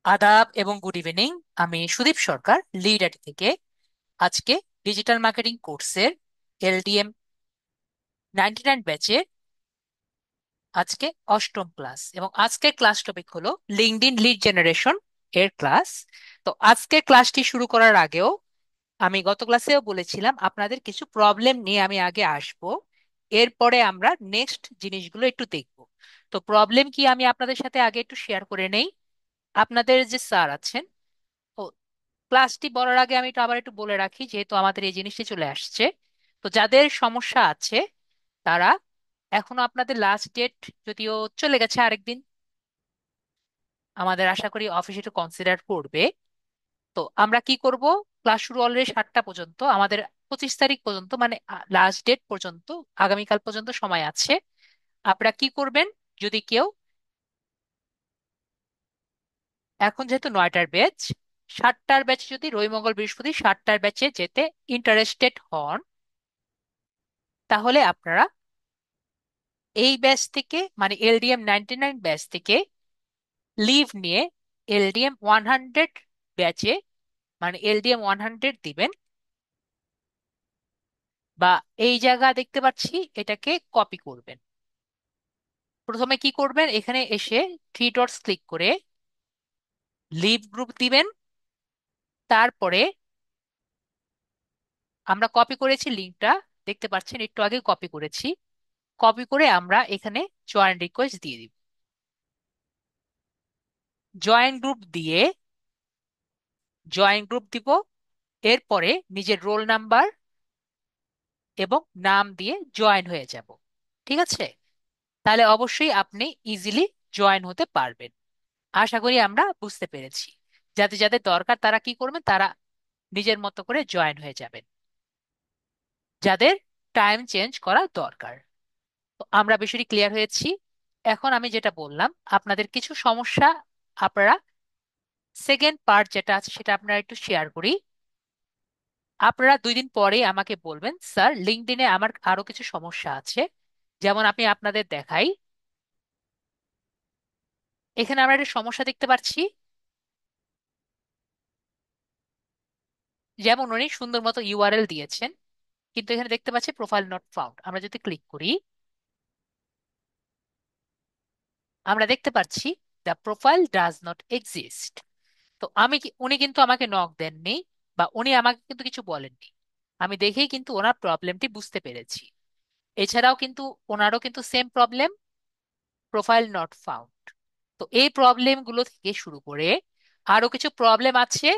আদাব এবং good evening. আমি সুদীপ সরকার, লিড আইটি থেকে। আজকে ডিজিটাল মার্কেটিং কোর্সের এলডিএম 99 ব্যাচের আজকে অষ্টম ক্লাস, এবং আজকের ক্লাস টপিক হলো লিঙ্কডইন লিড জেনারেশন এর ক্লাস। তো আজকের ক্লাসটি শুরু করার আগেও আমি গত ক্লাসেও বলেছিলাম আপনাদের কিছু প্রবলেম নিয়ে আমি আগে আসব, এরপরে আমরা নেক্সট জিনিসগুলো একটু দেখব। তো প্রবলেম কি আমি আপনাদের সাথে আগে একটু শেয়ার করে নেই। আপনাদের যে স্যার আছেন, ও, ক্লাসটি বলার আগে আমি একটু আবার একটু বলে রাখি, যেহেতু আমাদের এই জিনিসটি চলে আসছে। তো যাদের সমস্যা আছে তারা, এখনো আপনাদের লাস্ট ডেট যদিও চলে গেছে আরেকদিন, আমাদের আশা করি অফিস একটু কনসিডার করবে। তো আমরা কি করব, ক্লাস শুরু অলরেডি 7টা পর্যন্ত, আমাদের 25 তারিখ পর্যন্ত, মানে লাস্ট ডেট পর্যন্ত, আগামীকাল পর্যন্ত সময় আছে। আপনারা কি করবেন, যদি কেউ এখন যেহেতু 9টার ব্যাচ, 7টার ব্যাচে যদি রবি মঙ্গল বৃহস্পতি 7টার ব্যাচে যেতে ইন্টারেস্টেড হন, তাহলে আপনারা এই ব্যাচ থেকে, মানে এলডিএম 99 ব্যাচ থেকে লিভ নিয়ে এলডিএম 100 ব্যাচে, মানে এলডিএম 100 দিবেন। বা এই জায়গা দেখতে পাচ্ছি, এটাকে কপি করবেন। প্রথমে কি করবেন, এখানে এসে থ্রি ডটস ক্লিক করে লিভ গ্রুপ দিবেন। তারপরে আমরা কপি করেছি লিঙ্কটা, দেখতে পাচ্ছেন একটু আগে কপি করেছি। কপি করে আমরা এখানে জয়েন রিকোয়েস্ট দিয়ে দিব। জয়েন গ্রুপ দিয়ে জয়েন গ্রুপ দিব, এরপরে নিজের রোল নাম্বার এবং নাম দিয়ে জয়েন হয়ে যাব। ঠিক আছে? তাহলে অবশ্যই আপনি ইজিলি জয়েন হতে পারবেন। আশা করি আমরা বুঝতে পেরেছি। যাদের যাদের দরকার তারা কি করবেন, তারা নিজের মতো করে জয়েন হয়ে যাবেন, যাদের টাইম চেঞ্জ করা দরকার। তো আমরা বিষয়টি ক্লিয়ার হয়েছি। এখন আমি যেটা বললাম, আপনাদের কিছু সমস্যা, আপনারা সেকেন্ড পার্ট যেটা আছে সেটা আপনারা একটু শেয়ার করি। আপনারা 2 দিন পরে আমাকে বলবেন, স্যার লিঙ্কডইনে আমার আরো কিছু সমস্যা আছে। যেমন আমি আপনাদের দেখাই, এখানে আমরা একটা সমস্যা দেখতে পাচ্ছি। যেমন উনি সুন্দর মতো ইউআরএল দিয়েছেন, কিন্তু এখানে দেখতে পাচ্ছি প্রোফাইল নট ফাউন্ড। আমরা যদি ক্লিক করি, আমরা দেখতে পাচ্ছি the profile does not exist. তো উনি কিন্তু আমাকে নক দেননি, বা উনি আমাকে কিন্তু কিছু বলেননি। আমি দেখেই কিন্তু ওনার প্রবলেমটি বুঝতে পেরেছি। এছাড়াও কিন্তু ওনারও কিন্তু same problem, profile not found. তো এই প্রবলেমগুলো থেকে শুরু করে আরো কিছু প্রবলেম আছে।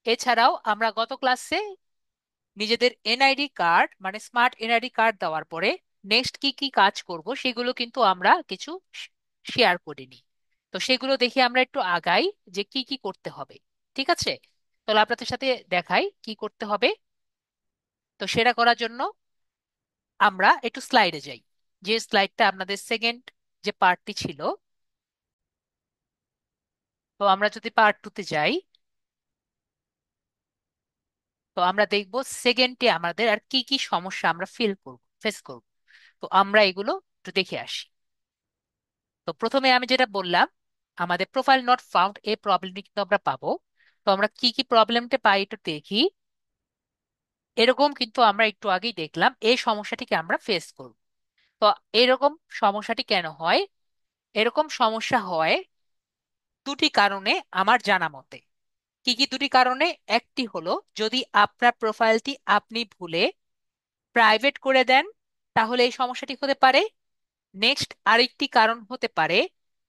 এছাড়াও আমরা গত ক্লাসে নিজেদের এনআইডি কার্ড, মানে স্মার্ট এনআইডি কার্ড দেওয়ার পরে নেক্সট কি কি কাজ করব সেগুলো কিন্তু আমরা কিছু শেয়ার করিনি। তো সেগুলো দেখে আমরা একটু আগাই, যে কি কি করতে হবে। ঠিক আছে? তাহলে আপনাদের সাথে দেখাই কি করতে হবে। তো সেটা করার জন্য আমরা একটু স্লাইডে যাই, যে স্লাইডটা আপনাদের সেকেন্ড যে পার্টটি ছিল। তো আমরা যদি পার্ট টুতে যাই, তো আমরা দেখব সেকেন্ডে আমাদের আর কি কি সমস্যা আমরা ফেস করব। তো আমরা এগুলো একটু দেখে আসি। তো প্রথমে আমি যেটা বললাম, আমাদের প্রোফাইল নট ফাউন্ড এই প্রবলেমটি কিন্তু আমরা পাবো। তো আমরা কি কি প্রবলেমটা পাই একটু দেখি। এরকম কিন্তু আমরা একটু আগেই দেখলাম এই সমস্যাটিকে আমরা ফেস করব। তো এরকম সমস্যাটি কেন হয়? এরকম সমস্যা হয় দুটি কারণে আমার জানা মতে। কি কি দুটি কারণে? একটি হলো, যদি আপনার প্রোফাইলটি আপনি ভুলে প্রাইভেট করে দেন, তাহলে এই সমস্যাটি হতে পারে। নেক্সট আরেকটি কারণ হতে পারে,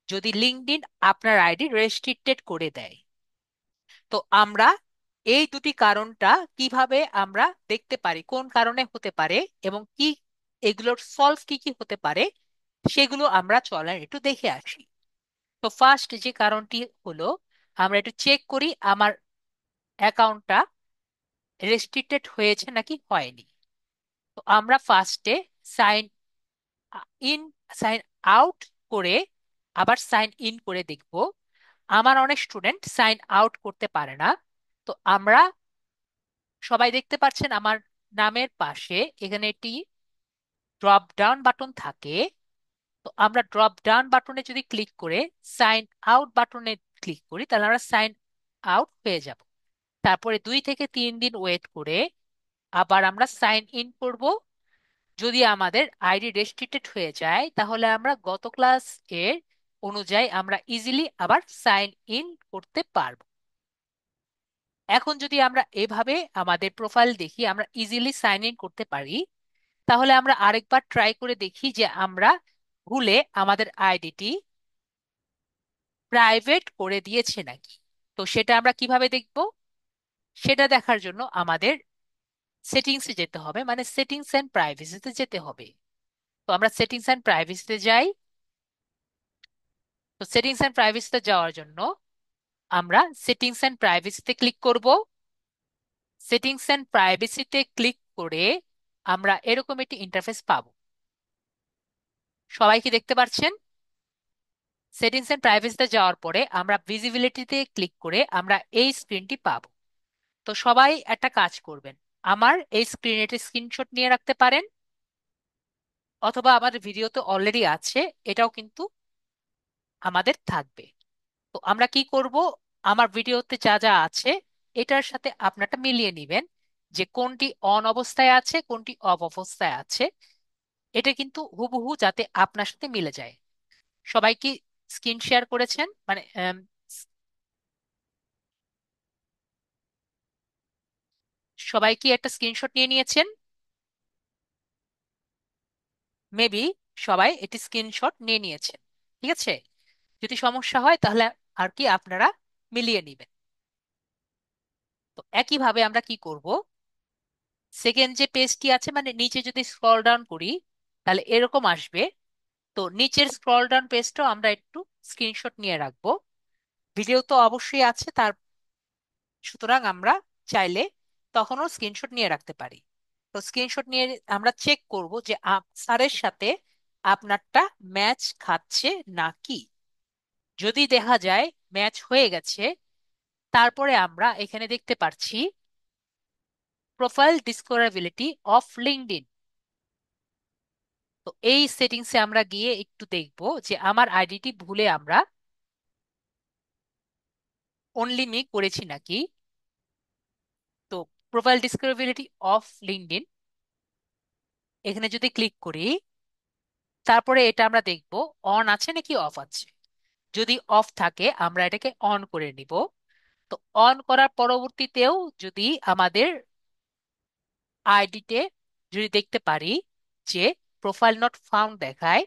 যদি লিঙ্কডইন আপনার আইডি রেস্ট্রিক্টেড করে দেয়। তো আমরা এই দুটি কারণটা কিভাবে আমরা দেখতে পারি, কোন কারণে হতে পারে এবং কি এগুলোর সলভ কি কি হতে পারে, সেগুলো আমরা চলেন একটু দেখে আসি। তো ফার্স্ট যে কারণটি হলো, আমরা একটু চেক করি আমার অ্যাকাউন্টটা রেস্ট্রিক্টেড হয়েছে নাকি হয়নি। তো আমরা ফার্স্টে সাইন ইন সাইন আউট করে আবার সাইন ইন করে দেখব। আমার অনেক স্টুডেন্ট সাইন আউট করতে পারে না। তো আমরা সবাই দেখতে পাচ্ছেন আমার নামের পাশে এখানে একটি ড্রপ ডাউন বাটন থাকে। তো আমরা ড্রপ ডাউন বাটনে যদি ক্লিক করে সাইন আউট বাটনে ক্লিক করি তাহলে আমরা সাইন আউট হয়ে যাব। তারপরে 2 থেকে 3 দিন ওয়েট করে আবার আমরা সাইন ইন করব। যদি আমাদের আইডি রেস্ট্রিক্টেড হয়ে যায় তাহলে আমরা গত ক্লাস এর অনুযায়ী আমরা ইজিলি আবার সাইন ইন করতে পারবো। এখন যদি আমরা এভাবে আমাদের প্রোফাইল দেখি আমরা ইজিলি সাইন ইন করতে পারি, তাহলে আমরা আরেকবার ট্রাই করে দেখি যে আমরা ভুলে আমাদের আইডিটি প্রাইভেট করে দিয়েছে নাকি। তো সেটা আমরা কিভাবে দেখব? সেটা দেখার জন্য আমাদের সেটিংসে যেতে হবে, মানে সেটিংস এন্ড প্রাইভেসিতে যেতে হবে। তো আমরা সেটিংস এন্ড প্রাইভেসিতে যাই। তো সেটিংস এন্ড প্রাইভেসিতে যাওয়ার জন্য আমরা সেটিংস এন্ড প্রাইভেসিতে ক্লিক করব। সেটিংস এন্ড প্রাইভেসিতে ক্লিক করে আমরা এরকম একটি ইন্টারফেস পাবো। সবাই কি দেখতে পাচ্ছেন? সেটিংস এন্ড প্রাইভেসিতে যাওয়ার পরে আমরা ভিজিবিলিটিতে ক্লিক করে আমরা এই স্ক্রিনটি পাবো। তো সবাই একটা কাজ করবেন, আমার এই স্ক্রিনে স্ক্রিনশট নিয়ে রাখতে পারেন, অথবা আমার ভিডিও তো অলরেডি আছে, এটাও কিন্তু আমাদের থাকবে। তো আমরা কি করব, আমার ভিডিওতে যা যা আছে এটার সাথে আপনারটা মিলিয়ে নিবেন যে কোনটি অন অবস্থায় আছে কোনটি অফ অবস্থায় আছে। এটা কিন্তু হুবহু যাতে আপনার সাথে মিলে যায়। সবাই কি স্ক্রিন শেয়ার করেছেন, মানে সবাই কি একটা স্ক্রিনশট নিয়ে নিয়েছেন? মেবি সবাই এটি স্ক্রিনশট নিয়ে নিয়েছেন। ঠিক আছে, যদি সমস্যা হয় তাহলে আর কি আপনারা মিলিয়ে নিবেন। তো একইভাবে আমরা কি করব, সেকেন্ড যে পেজটি আছে মানে নিচে যদি স্ক্রল ডাউন করি তাহলে এরকম আসবে। তো নিচের স্ক্রল ডাউন পেজটাও আমরা একটু স্ক্রিনশট নিয়ে রাখবো। ভিডিও তো অবশ্যই আছে তার, সুতরাং আমরা চাইলে তখনও স্ক্রিনশট নিয়ে রাখতে পারি। তো স্ক্রিনশট নিয়ে আমরা চেক করব যে স্যারের সাথে আপনারটা ম্যাচ খাচ্ছে নাকি। যদি দেখা যায় ম্যাচ হয়ে গেছে, তারপরে আমরা এখানে দেখতে পাচ্ছি প্রোফাইল ডিসকভারেবিলিটি অফ লিঙ্কডইন। তো এই সেটিংসে আমরা গিয়ে একটু দেখব যে আমার আইডিটি ভুলে আমরা অনলি মি করেছি নাকি। তো প্রোফাইল ডিসকভারেবিলিটি অফ লিঙ্কডইন এখানে যদি ক্লিক করি, তারপরে এটা আমরা দেখব অন আছে নাকি অফ আছে। যদি অফ থাকে আমরা এটাকে অন করে নিব। তো অন করার পরবর্তীতেও যদি আমাদের আইডিতে যদি দেখতে পারি যে প্রোফাইল নট ফাউন্ড দেখায়,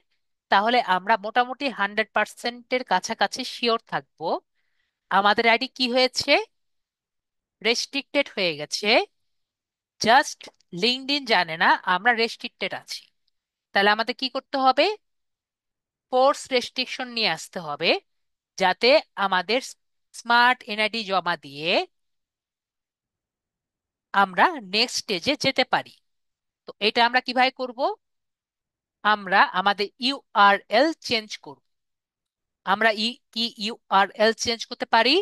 তাহলে আমরা মোটামুটি 100%-এর কাছাকাছি শিওর থাকবো আমাদের আইডি কি হয়েছে, রেস্ট্রিক্টেড হয়ে গেছে। জাস্ট লিঙ্কডইন জানে না আমরা রেস্ট্রিক্টেড আছি। তাহলে আমাদের কি করতে হবে, ফোর্স রেস্ট্রিকশন নিয়ে আসতে হবে, যাতে আমাদের স্মার্ট এনআইডি জমা দিয়ে আমরা নেক্সট স্টেজে যেতে পারি। তো এটা আমরা কিভাবে করব, আমরা আমাদের ইউআরএল চেঞ্জ করব। আমরা কি ইউআরএল চেঞ্জ করতে পারি?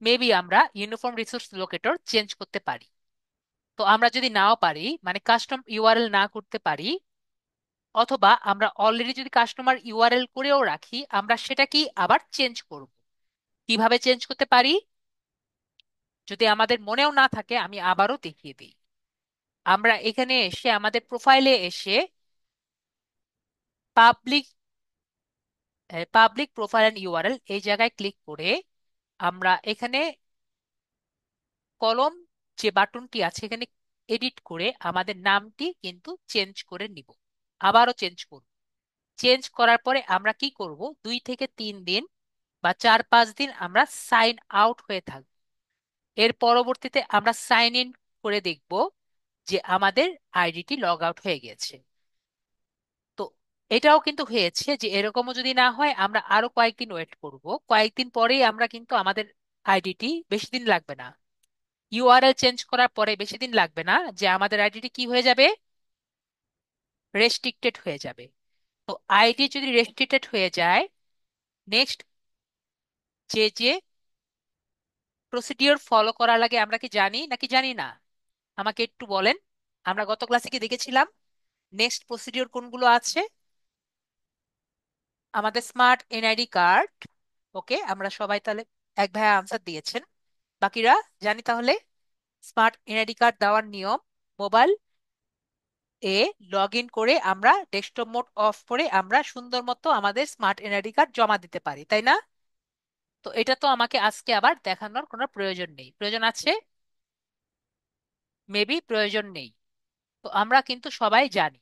মেবি আমরা ইউনিফর্ম রিসোর্স লোকেটর চেঞ্জ করতে পারি। তো আমরা যদি নাও পারি, মানে কাস্টম ইউআরএল না করতে পারি, অথবা আমরা অলরেডি যদি কাস্টমার ইউআরএল করেও রাখি আমরা সেটা কি আবার চেঞ্জ করব। কিভাবে চেঞ্জ করতে পারি যদি আমাদের মনেও না থাকে আমি আবারও দেখিয়ে দিই। আমরা এখানে এসে আমাদের প্রোফাইলে এসে public public profile and URL এই জায়গায় ক্লিক করে আমরা এখানে কলম যে বাটনটি আছে এখানে এডিট করে আমাদের নামটি কিন্তু চেঞ্জ করে নিব। আবারও চেঞ্জ করব। চেঞ্জ করার পরে আমরা কি করব, 2 থেকে 3 দিন বা 4-5 দিন আমরা সাইন আউট হয়ে থাকবো। এর পরবর্তীতে আমরা সাইন ইন করে দেখব যে আমাদের আইডিটি লগ আউট হয়ে গেছে। তো এটাও কিন্তু হয়েছে যে এরকমও যদি না হয় আমরা আরো কয়েকদিন ওয়েট করব, কয়েকদিন পরেই আমরা কিন্তু আমাদের আইডিটি, বেশি দিন লাগবে না, ইউআরএল চেঞ্জ করার পরে বেশি দিন লাগবে না যে আমাদের আইডিটি কি হয়ে যাবে, রেস্ট্রিক্টেড হয়ে যাবে। তো আইডি যদি রেস্ট্রিক্টেড হয়ে যায়, নেক্সট যে যে প্রসিডিওর ফলো করা লাগে আমরা কি জানি নাকি জানি না, আমাকে একটু বলেন। আমরা গত ক্লাসে কি দেখেছিলাম নেক্সট প্রসিডিওর কোনগুলো আছে? আমাদের স্মার্ট এনআইডি কার্ড ওকে, আমরা সবাই তাহলে এক ভাইয়া আনসার দিয়েছেন। বাকিরা জানি তাহলে স্মার্ট এনআইডি কার্ড দেওয়ার নিয়ম। মোবাইল এ লগ ইন করে আমরা ডেস্কটপ মোড অফ করে আমরা সুন্দর মতো আমাদের স্মার্ট এনআইডি কার্ড জমা দিতে পারি, তাই না? তো এটা তো আমাকে আজকে আবার দেখানোর কোনো প্রয়োজন নেই, প্রয়োজন আছে? মেবি প্রয়োজন নেই। তো আমরা কিন্তু সবাই জানি।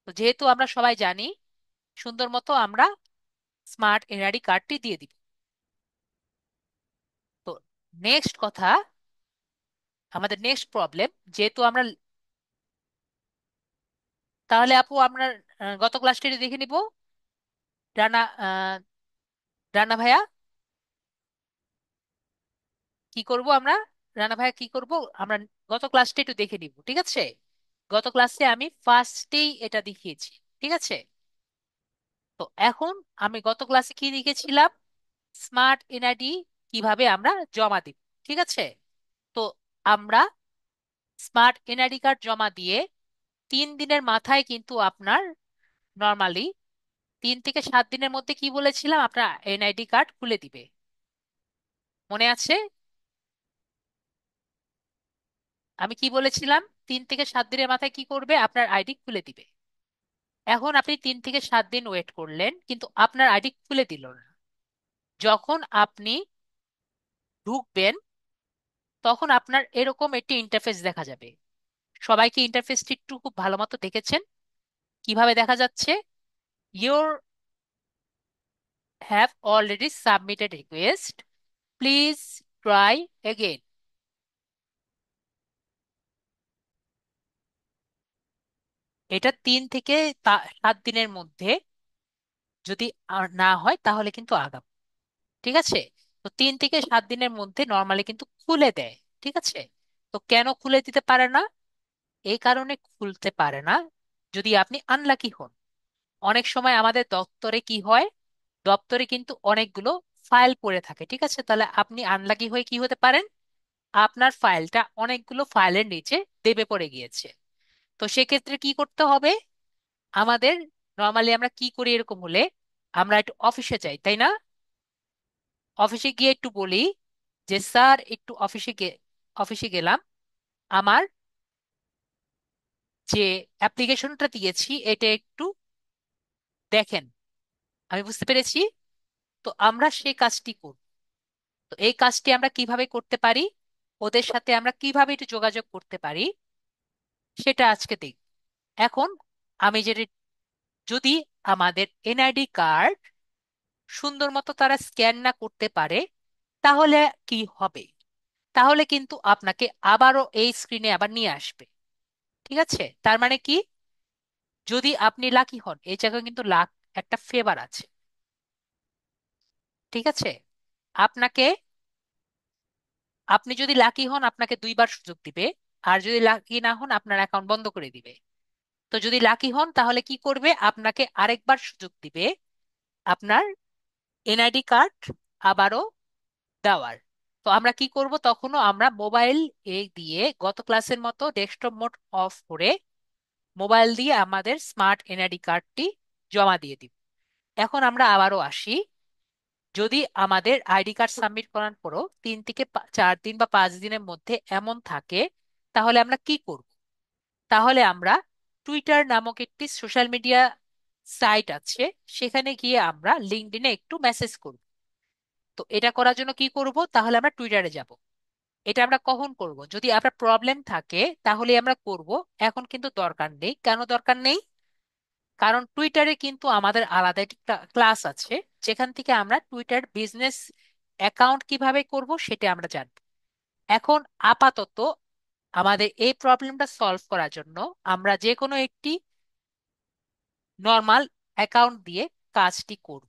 তো যেহেতু আমরা সবাই জানি, সুন্দর মতো আমরা স্মার্ট এনআইডি কার্ডটি দিয়ে দিব। তো নেক্সট কথা, আমাদের নেক্সট প্রবলেম, যেহেতু আমরা, তাহলে আপু আমরা গত ক্লাসটি দেখে নিব। রানা রানা ভাইয়া কি করব আমরা? রানা ভাইয়া কি করব আমরা? গত ক্লাসটা একটু দেখে নিব, ঠিক আছে? গত ক্লাসে আমি ফার্স্টেই এটা দেখিয়েছি, ঠিক আছে? তো এখন আমি গত ক্লাসে কি লিখেছিলাম? স্মার্ট এনআইডি কিভাবে আমরা জমা দিব, ঠিক আছে? তো আমরা স্মার্ট এনআইডি কার্ড জমা দিয়ে 3 দিনের মাথায় কিন্তু আপনার নর্মালি 3 থেকে 7 দিনের মধ্যে কি বলেছিলাম, আপনার এনআইডি কার্ড খুলে দিবে। মনে আছে আমি কি বলেছিলাম? 3 থেকে 7 দিনের মাথায় কি করবে, আপনার আইডি খুলে দিবে। এখন আপনি 3 থেকে 7 দিন ওয়েট করলেন, কিন্তু আপনার আইডি খুলে দিল না। যখন আপনি ঢুকবেন, তখন আপনার এরকম একটি ইন্টারফেস দেখা যাবে। সবাইকে ইন্টারফেসটি একটু খুব ভালো মতো দেখেছেন? কিভাবে দেখা যাচ্ছে? Your have already submitted request, please try again. এটা 3 থেকে 7 দিনের মধ্যে যদি আর না হয় তাহলে কিন্তু আগাম, ঠিক আছে? তো 3 থেকে 7 দিনের মধ্যে নর্মালি কিন্তু খুলে দেয়, ঠিক আছে? তো কেন খুলে দিতে পারে না? এই কারণে খুলতে পারে না, যদি আপনি আনলাকি হন। অনেক সময় আমাদের দপ্তরে কি হয়, দপ্তরে কিন্তু অনেকগুলো ফাইল পড়ে থাকে, ঠিক আছে? তাহলে আপনি আনলাকি হয়ে কি হতে পারেন, আপনার ফাইলটা অনেকগুলো ফাইলের নিচে দেবে পড়ে গিয়েছে। তো সেক্ষেত্রে কি করতে হবে আমাদের? নর্মালি আমরা কি করি এরকম হলে? আমরা একটু অফিসে যাই, তাই না? অফিসে গিয়ে একটু বলি যে স্যার একটু অফিসে গেলাম, আমার যে অ্যাপ্লিকেশনটা দিয়েছি এটা একটু দেখেন, আমি বুঝতে পেরেছি। তো আমরা সেই কাজটি করব। তো এই কাজটি আমরা কিভাবে করতে পারি, ওদের সাথে আমরা কিভাবে একটু যোগাযোগ করতে পারি, সেটা আজকে দেখব। এখন আমি যেটা, যদি আমাদের এনআইডি কার্ড সুন্দর মতো তারা স্ক্যান না করতে পারে, তাহলে কি হবে? তাহলে কিন্তু আপনাকে আবারও এই স্ক্রিনে আবার নিয়ে আসবে, ঠিক আছে? তার মানে কি, যদি আপনি লাকি হন, এই জায়গায় কিন্তু লাক একটা ফেভার আছে, ঠিক আছে? আপনাকে, আপনি যদি লাকি হন আপনাকে 2বার সুযোগ দিবে, আর যদি লাকি না হন আপনার অ্যাকাউন্ট বন্ধ করে দিবে। তো যদি লাকি হন তাহলে কি করবে, আপনাকে আরেকবার সুযোগ দিবে আপনার এনআইডি কার্ড আবারও দেওয়ার। তো আমরা কি করব, তখনও আমরা মোবাইল দিয়ে গত ক্লাসের মতো ডেস্কটপ মোড অফ করে মোবাইল দিয়ে আমাদের স্মার্ট এনআইডি কার্ডটি জমা দিয়ে দিব। এখন আমরা আবারও আসি, যদি আমাদের আইডি কার্ড সাবমিট করার পরও 3 থেকে 4 দিন বা 5 দিনের মধ্যে এমন থাকে, তাহলে আমরা কি করব? তাহলে আমরা টুইটার নামক একটি সোশ্যাল মিডিয়া সাইট আছে, সেখানে গিয়ে আমরা লিঙ্কডইনে একটু মেসেজ করব। তো এটা করার জন্য কি করব, তাহলে আমরা টুইটারে যাব। এটা আমরা কখন করব? যদি আপনার প্রবলেম থাকে তাহলে আমরা করব, এখন কিন্তু দরকার নেই। কেন দরকার নেই? কারণ টুইটারে কিন্তু আমাদের আলাদা একটি ক্লাস আছে, যেখান থেকে আমরা টুইটার বিজনেস অ্যাকাউন্ট কিভাবে করব সেটা আমরা জানব। এখন আপাতত আমাদের এই প্রবলেমটা সলভ করার জন্য আমরা যে কোনো একটি নর্মাল অ্যাকাউন্ট দিয়ে কাজটি করব।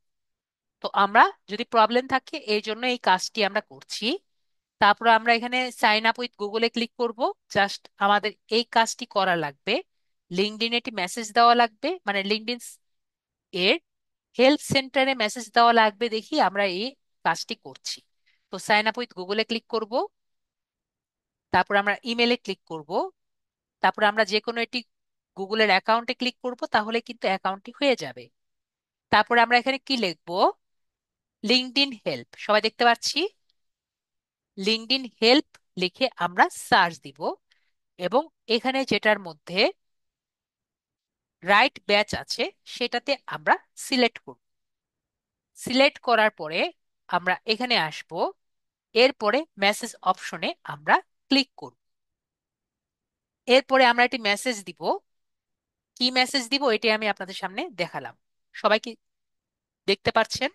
তো আমরা, যদি প্রবলেম থাকে এই জন্য এই কাজটি আমরা করছি। তারপর আমরা এখানে সাইন আপ উইথ গুগলে ক্লিক করব। জাস্ট আমাদের এই কাজটি করা লাগবে, লিঙ্কডইনে একটি মেসেজ দেওয়া লাগবে, মানে লিঙ্কডইন এর হেল্প সেন্টারে মেসেজ দেওয়া লাগবে, দেখি আমরা এই কাজটি করছি। তো সাইন আপ উইথ গুগলে ক্লিক করব, তারপর আমরা ইমেলে ক্লিক করব, তারপর আমরা যে কোনো একটি গুগলের অ্যাকাউন্টে ক্লিক করব, তাহলে কিন্তু অ্যাকাউন্টটি হয়ে যাবে। তারপরে আমরা এখানে কি লিখবো, লিঙ্কডইন হেল্প সবাই দেখতে পাচ্ছি। লিঙ্কডইন হেল্প লিখে আমরা সার্চ দিব, এবং এখানে যেটার মধ্যে রাইট ব্যাচ আছে সেটাতে আমরা সিলেক্ট করব। সিলেক্ট করার পরে আমরা এখানে আসব, এরপরে মেসেজ অপশনে আমরা ক্লিক করব। এরপরে আমরা একটি মেসেজ দিব। কি মেসেজ দিব এটি আমি আপনাদের সামনে দেখালাম। সবাই কি দেখতে পাচ্ছেন?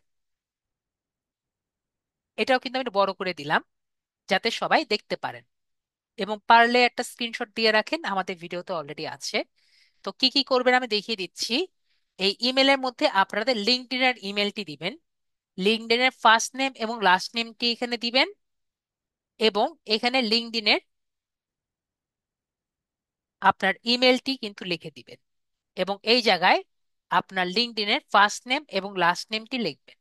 এটাও কিন্তু আমি একটু বড় করে দিলাম যাতে সবাই দেখতে পারেন, এবং পারলে একটা স্ক্রিনশট দিয়ে রাখেন, আমাদের ভিডিওতে অলরেডি আছে। তো কি কি করবেন আমি দেখিয়ে দিচ্ছি। এই ইমেলের মধ্যে আপনাদের লিঙ্কডইনের ইমেলটি দিবেন, লিঙ্কডইনের ফার্স্ট নেম এবং লাস্ট নেমটি এখানে দিবেন, এবং এখানে লিঙ্কডইনের আপনার ইমেলটি কিন্তু লিখে দিবেন, এবং এই জায়গায় আপনার লিঙ্কডইনের ফার্স্ট নেম এবং লাস্ট নেমটি লিখবেন।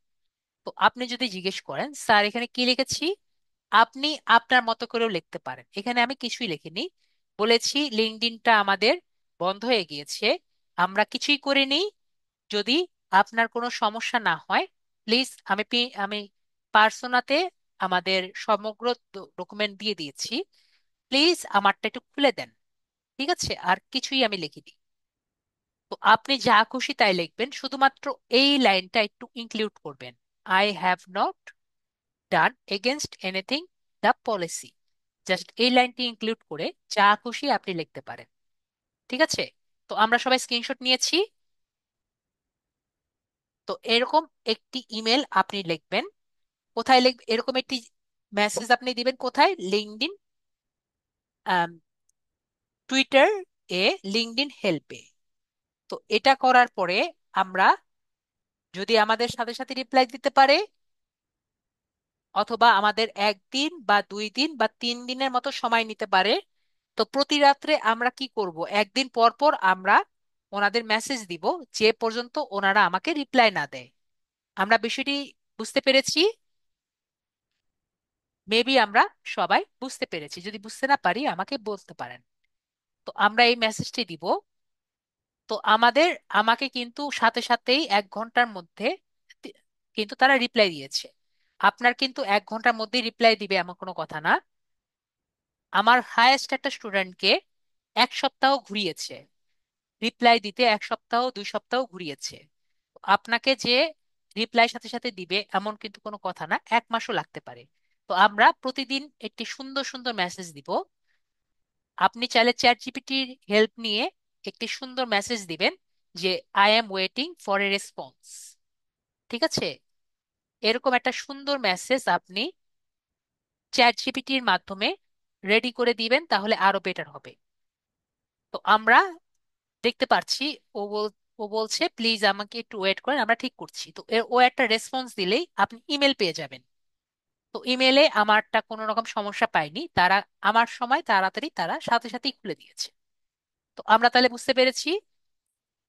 তো আপনি যদি জিজ্ঞেস করেন স্যার এখানে কি লিখেছি, আপনি আপনার মতো করেও লিখতে পারেন। এখানে আমি কিছুই লিখিনি, বলেছি লিঙ্কডইনটা আমাদের বন্ধ হয়ে গিয়েছে, আমরা কিছুই করিনি। যদি আপনার কোনো সমস্যা না হয়, প্লিজ, আমি পার্সোনাতে আমাদের সমগ্র ডকুমেন্ট দিয়ে দিয়েছি, প্লিজ আমারটা একটু খুলে দেন। ঠিক আছে, আর কিছুই আমি লিখিনি। তো আপনি যা খুশি তাই লিখবেন, শুধুমাত্র এই লাইনটা একটু ইনক্লুড করবেন, I have not done against anything the policy. Just এই লাইনটি ইনক্লুড করে যা খুশি আপনি লিখতে পারেন। ঠিক আছে, তো আমরা সবাই স্ক্রিনশট নিয়েছি। তো এরকম একটি ইমেল আপনি লিখবেন। কোথায় লিখবেন? এরকম একটি মেসেজ আপনি দিবেন কোথায়? লিঙ্কডইন, টুইটার এ, লিঙ্কডইন হেল্পে। তো এটা করার পরে আমরা, যদি আমাদের সাথে সাথে রিপ্লাই দিতে পারে, অথবা আমাদের 1 দিন বা 2 দিন বা 3 দিনের মতো সময় নিতে পারে। তো প্রতি রাত্রে আমরা কি করব, 1 দিন পর পর আমরা ওনাদের মেসেজ দিব, যে পর্যন্ত ওনারা আমাকে রিপ্লাই না দেয়। আমরা বিষয়টি বুঝতে পেরেছি? মেবি আমরা সবাই বুঝতে পেরেছি, যদি বুঝতে না পারি আমাকে বলতে পারেন। তো আমরা এই মেসেজটি দিব। তো আমাকে কিন্তু সাথে সাথেই 1 ঘন্টার মধ্যে তি- কিন্তু তারা রিপ্লাই দিয়েছে। আপনার কিন্তু 1 ঘন্টার মধ্যেই রিপ্লাই দিবে এমন কোনো কথা না। আমার হায়েস্ট একটা স্টুডেন্টকে 1 সপ্তাহ ঘুরিয়েছে, রিপ্লাই দিতে 1 সপ্তাহ 2 সপ্তাহ ঘুরিয়েছে। আপনাকে যে রিপ্লাই সাথে সাথে দিবে এমন কিন্তু কোনো কথা না, 1 মাসও লাগতে পারে। তো আমরা প্রতিদিন একটি সুন্দর সুন্দর মেসেজ দিব। আপনি চাইলে চ্যাট জিপিটির হেল্প নিয়ে একটি সুন্দর মেসেজ দিবেন যে I am waiting for a response. ঠিক আছে, এরকম একটা সুন্দর মেসেজ আপনি চ্যাট জিপিটির মাধ্যমে রেডি করে দিবেন, তাহলে আরো বেটার হবে। তো আমরা দেখতে পাচ্ছি ও ও বলছে প্লিজ আমাকে একটু ওয়েট করেন, আমরা ঠিক করছি। তো ও একটা রেসপন্স দিলেই আপনি ইমেল পেয়ে যাবেন। তো ইমেলে আমারটা কোনো রকম সমস্যা পাইনি, তারা আমার সময় তাড়াতাড়ি তারা সাথে সাথেই খুলে দিয়েছে। তো আমরা তাহলে বুঝতে পেরেছি।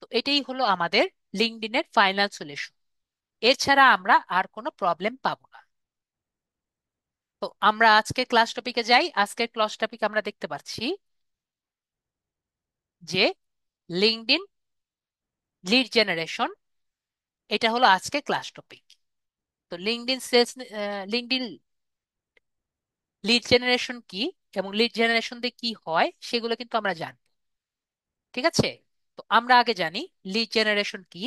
তো এটাই হলো আমাদের লিঙ্কডইনের ফাইনাল সলিউশন। এছাড়া আমরা আর কোনো প্রবলেম পাবো না। তো আমরা আজকের ক্লাস টপিকে যাই। আজকের ক্লাস টপিক আমরা দেখতে পাচ্ছি যে লিঙ্কডইন লিড জেনারেশন, এটা হলো আজকে ক্লাস টপিক। তো লিঙ্কডইন লিড জেনারেশন কি এবং লিড জেনারেশন দিয়ে কি হয় সেগুলো কিন্তু আমরা জানি। ঠিক আছে, তো আমরা আগে জানি লিড জেনারেশন কি,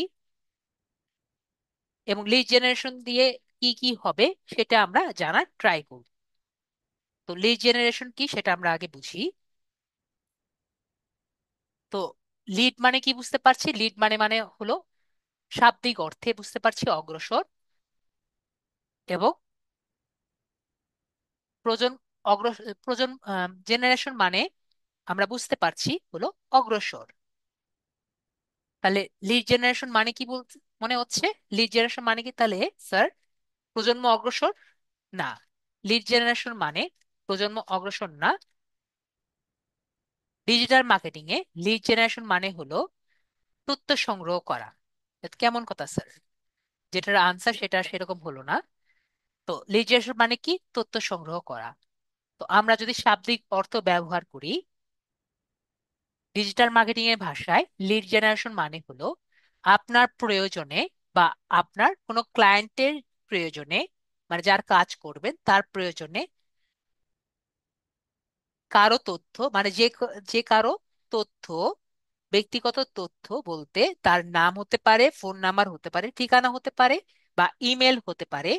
এবং লিড জেনারেশন দিয়ে কি কি হবে সেটা আমরা জানার ট্রাই করব। তো লিড জেনারেশন কি সেটা আমরা আগে বুঝি। তো লিড মানে কি বুঝতে পারছি? লিড মানে মানে হলো শাব্দিক অর্থে বুঝতে পারছি অগ্রসর, এবং প্রজন প্রজন জেনারেশন মানে আমরা বুঝতে পারছি হলো অগ্রসর। তাহলে লিড জেনারেশন মানে কি বলতে মনে হচ্ছে? লিড জেনারেশন মানে কি তাহলে স্যার প্রজন্ম অগ্রসর? না, লিড জেনারেশন মানে প্রজন্ম অগ্রসর না। ডিজিটাল মার্কেটিং এ লিড জেনারেশন মানে হলো তথ্য সংগ্রহ করা। এটা কেমন কথা স্যার? যেটার আনসার সেটা সেরকম হলো না। তো লিড জেনারেশন মানে কি? তথ্য সংগ্রহ করা। তো আমরা যদি শাব্দিক অর্থ ব্যবহার করি, ডিজিটাল মার্কেটিং এর ভাষায় লিড জেনারেশন মানে হলো আপনার প্রয়োজনে বা আপনার কোনো ক্লায়েন্টের প্রয়োজনে, মানে যার কাজ করবেন তার প্রয়োজনে কারো তথ্য, মানে যে কারো তথ্য, ব্যক্তিগত তথ্য বলতে তার নাম হতে পারে, ফোন নাম্বার হতে পারে, ঠিকানা হতে পারে, বা ইমেল হতে পারে,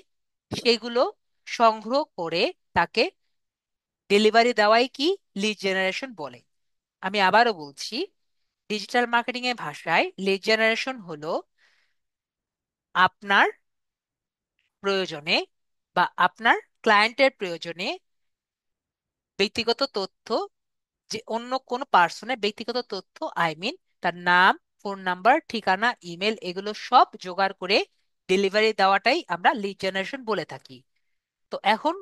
সেগুলো সংগ্রহ করে তাকে ডেলিভারি দেওয়াই কি লিড জেনারেশন বলে। আমি আবারও বলছি, ডিজিটাল মার্কেটিং এর ভাষায় লিড জেনারেশন হলো আপনার প্রয়োজনে বা আপনার ক্লায়েন্টের প্রয়োজনে ব্যক্তিগত তথ্য, যে অন্য কোনো পার্সনের ব্যক্তিগত তথ্য, আই মিন তার নাম, ফোন নাম্বার, ঠিকানা, ইমেল, এগুলো সব জোগাড় করে ডেলিভারি দেওয়াটাই আমরা লিড জেনারেশন বলে থাকি। তো এখন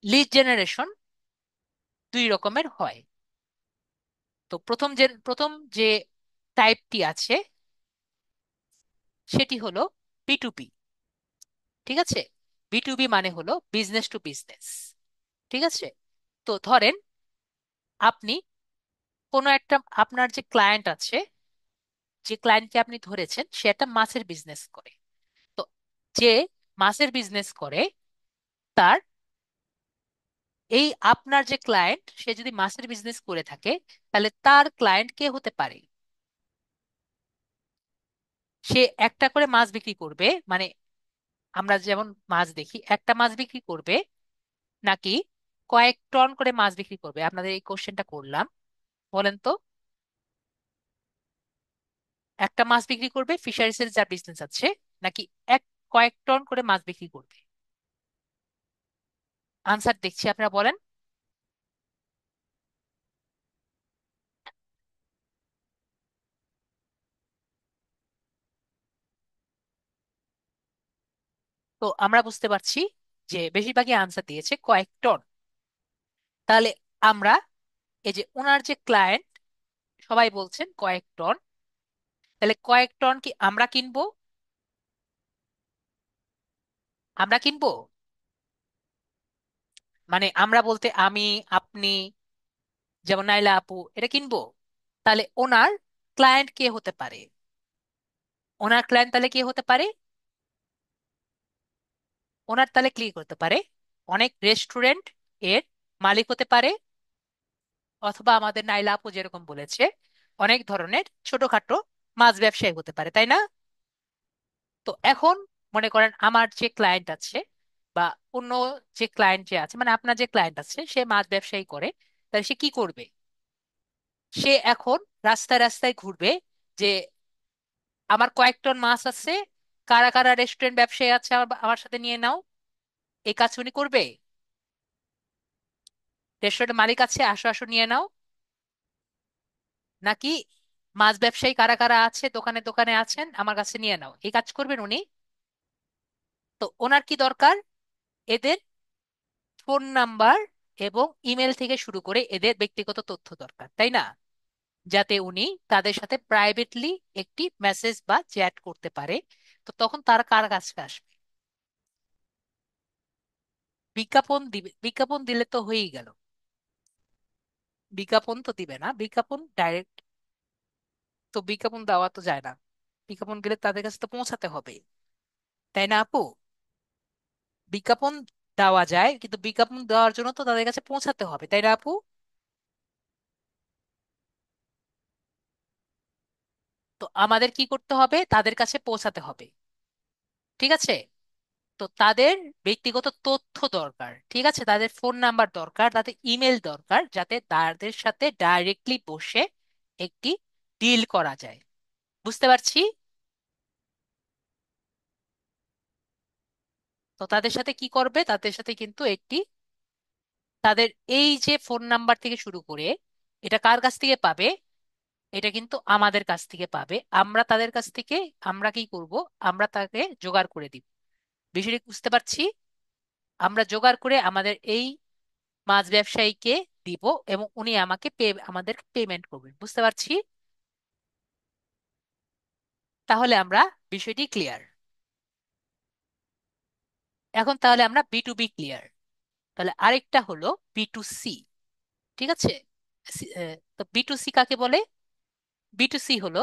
লিড জেনারেশন দুই রকমের হয়। তো প্রথম যে টাইপটি আছে সেটি হলো বি টু বি। ঠিক আছে, বি টু বি মানে হলো বিজনেস টু বিজনেস। ঠিক আছে, তো ধরেন আপনি কোনো একটা, আপনার যে ক্লায়েন্ট আছে, যে ক্লায়েন্টকে আপনি ধরেছেন সে একটা মাছের বিজনেস করে। তো যে মাছের বিজনেস করে, তার এই আপনার যে ক্লায়েন্ট, সে যদি মাছের বিজনেস করে থাকে, তাহলে তার ক্লায়েন্ট কে হতে পারে? সে একটা করে মাছ বিক্রি করবে, মানে আমরা যেমন মাছ দেখি, একটা মাছ বিক্রি করবে, নাকি কয়েক টন করে মাছ বিক্রি করবে? আপনাদের এই কোশ্চেনটা করলাম, বলেন তো। একটা মাছ বিক্রি করবে ফিশারিজ এর যার বিজনেস আছে, নাকি এক কয়েক টন করে মাছ বিক্রি করবে? আনসার দেখছি, আপনারা বলেন। তো আমরা বুঝতে পারছি যে বেশিরভাগই আনসার দিয়েছে কয়েক টন। তাহলে আমরা, এই যে ওনার যে ক্লায়েন্ট, সবাই বলছেন কয়েক টন, তাহলে কয়েক টন কি আমরা কিনবো? আমরা কিনবো, মানে আমরা বলতে আমি, আপনি, যেমন নাইলা আপু, এটা কিনবো? তাহলে ওনার ক্লায়েন্ট কে হতে পারে? ওনার ক্লায়েন্ট তাহলে কে হতে পারে? ওনার তাহলে ক্লিক করতে পারে অনেক রেস্টুরেন্ট এর মালিক হতে পারে, অথবা আমাদের নাইলা আপু যেরকম বলেছে, অনেক ধরনের ছোটখাটো মাছ ব্যবসায়ী হতে পারে, তাই না? তো এখন মনে করেন আমার যে ক্লায়েন্ট আছে, বা অন্য যে ক্লায়েন্ট যে আছে, মানে আপনার যে ক্লায়েন্ট আছে, সে মাছ ব্যবসায়ী করে, তাহলে সে কি করবে? সে এখন রাস্তায় রাস্তায় ঘুরবে যে আমার কয়েক টন মাছ আছে, কারা কারা রেস্টুরেন্ট ব্যবসায়ী আছে আমার আমার সাথে নিয়ে নাও। এই কাজ উনি করবে। রেস্টুরেন্টের মালিক আছে, আসো আসো নিয়ে নাও। নাকি মাছ ব্যবসায়ী কারা কারা আছে, দোকানে দোকানে আছেন, আমার কাছে নিয়ে নাও, এই কাজ করবেন উনি। তো ওনার কি দরকার? এদের ফোন নাম্বার এবং ইমেল থেকে শুরু করে এদের ব্যক্তিগত তথ্য দরকার, তাই না? যাতে উনি তাদের সাথে প্রাইভেটলি একটি মেসেজ বা চ্যাট করতে পারে। তো তখন তারা কার কাছে আসবে? বিজ্ঞাপন দিবে, বিজ্ঞাপন দিলে তো হয়েই গেল। বিজ্ঞাপন তো দিবে না, বিজ্ঞাপন ডাইরেক্ট, তো বিজ্ঞাপন দেওয়া তো যায় না। বিজ্ঞাপন গেলে তাদের কাছে তো পৌঁছাতে হবে, তাই না আপু? বিজ্ঞাপন দেওয়া যায়, কিন্তু বিজ্ঞাপন দেওয়ার জন্য তো তাদের কাছে পৌঁছাতে হবে, তাই না আপু? তো আমাদের কি করতে হবে? তাদের কাছে পৌঁছাতে হবে। ঠিক আছে, তো তাদের ব্যক্তিগত তথ্য দরকার, ঠিক আছে, তাদের ফোন নাম্বার দরকার, তাদের ইমেল দরকার, যাতে তাদের সাথে ডাইরেক্টলি বসে একটি ডিল করা যায়। বুঝতে পারছি। তো তাদের সাথে কি করবে? তাদের সাথে কিন্তু একটি, তাদের এই যে ফোন নাম্বার থেকে শুরু করে, এটা কার কাছ থেকে পাবে? এটা কিন্তু আমাদের কাছ থেকে পাবে। আমরা তাদের কাছ থেকে, আমরা কি করব? আমরা তাকে জোগাড় করে দিব। বিষয়টি বুঝতে পারছি। আমরা জোগাড় করে আমাদের এই মাছ ব্যবসায়ীকে দিব, এবং উনি আমাদের পেমেন্ট করবেন। বুঝতে পারছি। তাহলে আমরা বিষয়টি ক্লিয়ার। এখন তাহলে আমরা বি টু বি ক্লিয়ার। তাহলে আরেকটা হলো বি টু সি। ঠিক আছে, তো বি টু সি কাকে বলে? বি টু সি হলো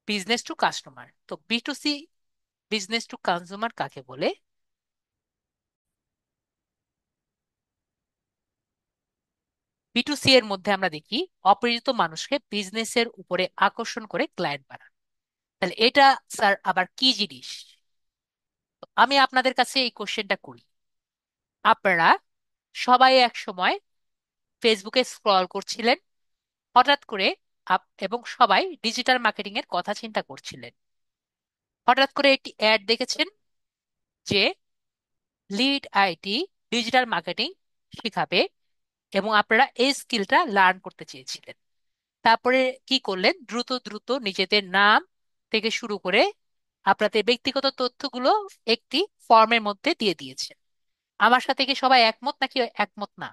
বিজনেস টু কাস্টমার। তো B to C, business to consumer কাকে বলে? বি টু সি এর মধ্যে আমরা দেখি অপরিচিত মানুষকে বিজনেসের উপরে আকর্ষণ করে ক্লায়েন্ট বানানো। তাহলে এটা স্যার আবার কি জিনিস? তো আমি আপনাদের কাছে এই কোশ্চেনটা করি। আপনারা সবাই এক সময় ফেসবুকে স্ক্রল করছিলেন, হঠাৎ করে এবং সবাই ডিজিটাল মার্কেটিং এর কথা চিন্তা করছিলেন। হঠাৎ করে একটি অ্যাড দেখেছেন যে লিড আইটি ডিজিটাল মার্কেটিং শিখাবে, এবং আপনারা এই স্কিলটা লার্ন করতে চেয়েছিলেন। তারপরে কি করলেন? দ্রুত দ্রুত নিজেদের নাম থেকে শুরু করে আপনাদের ব্যক্তিগত তথ্যগুলো একটি ফর্মের মধ্যে দিয়ে দিয়েছেন। আমার সাথে কি সবাই একমত নাকি একমত না?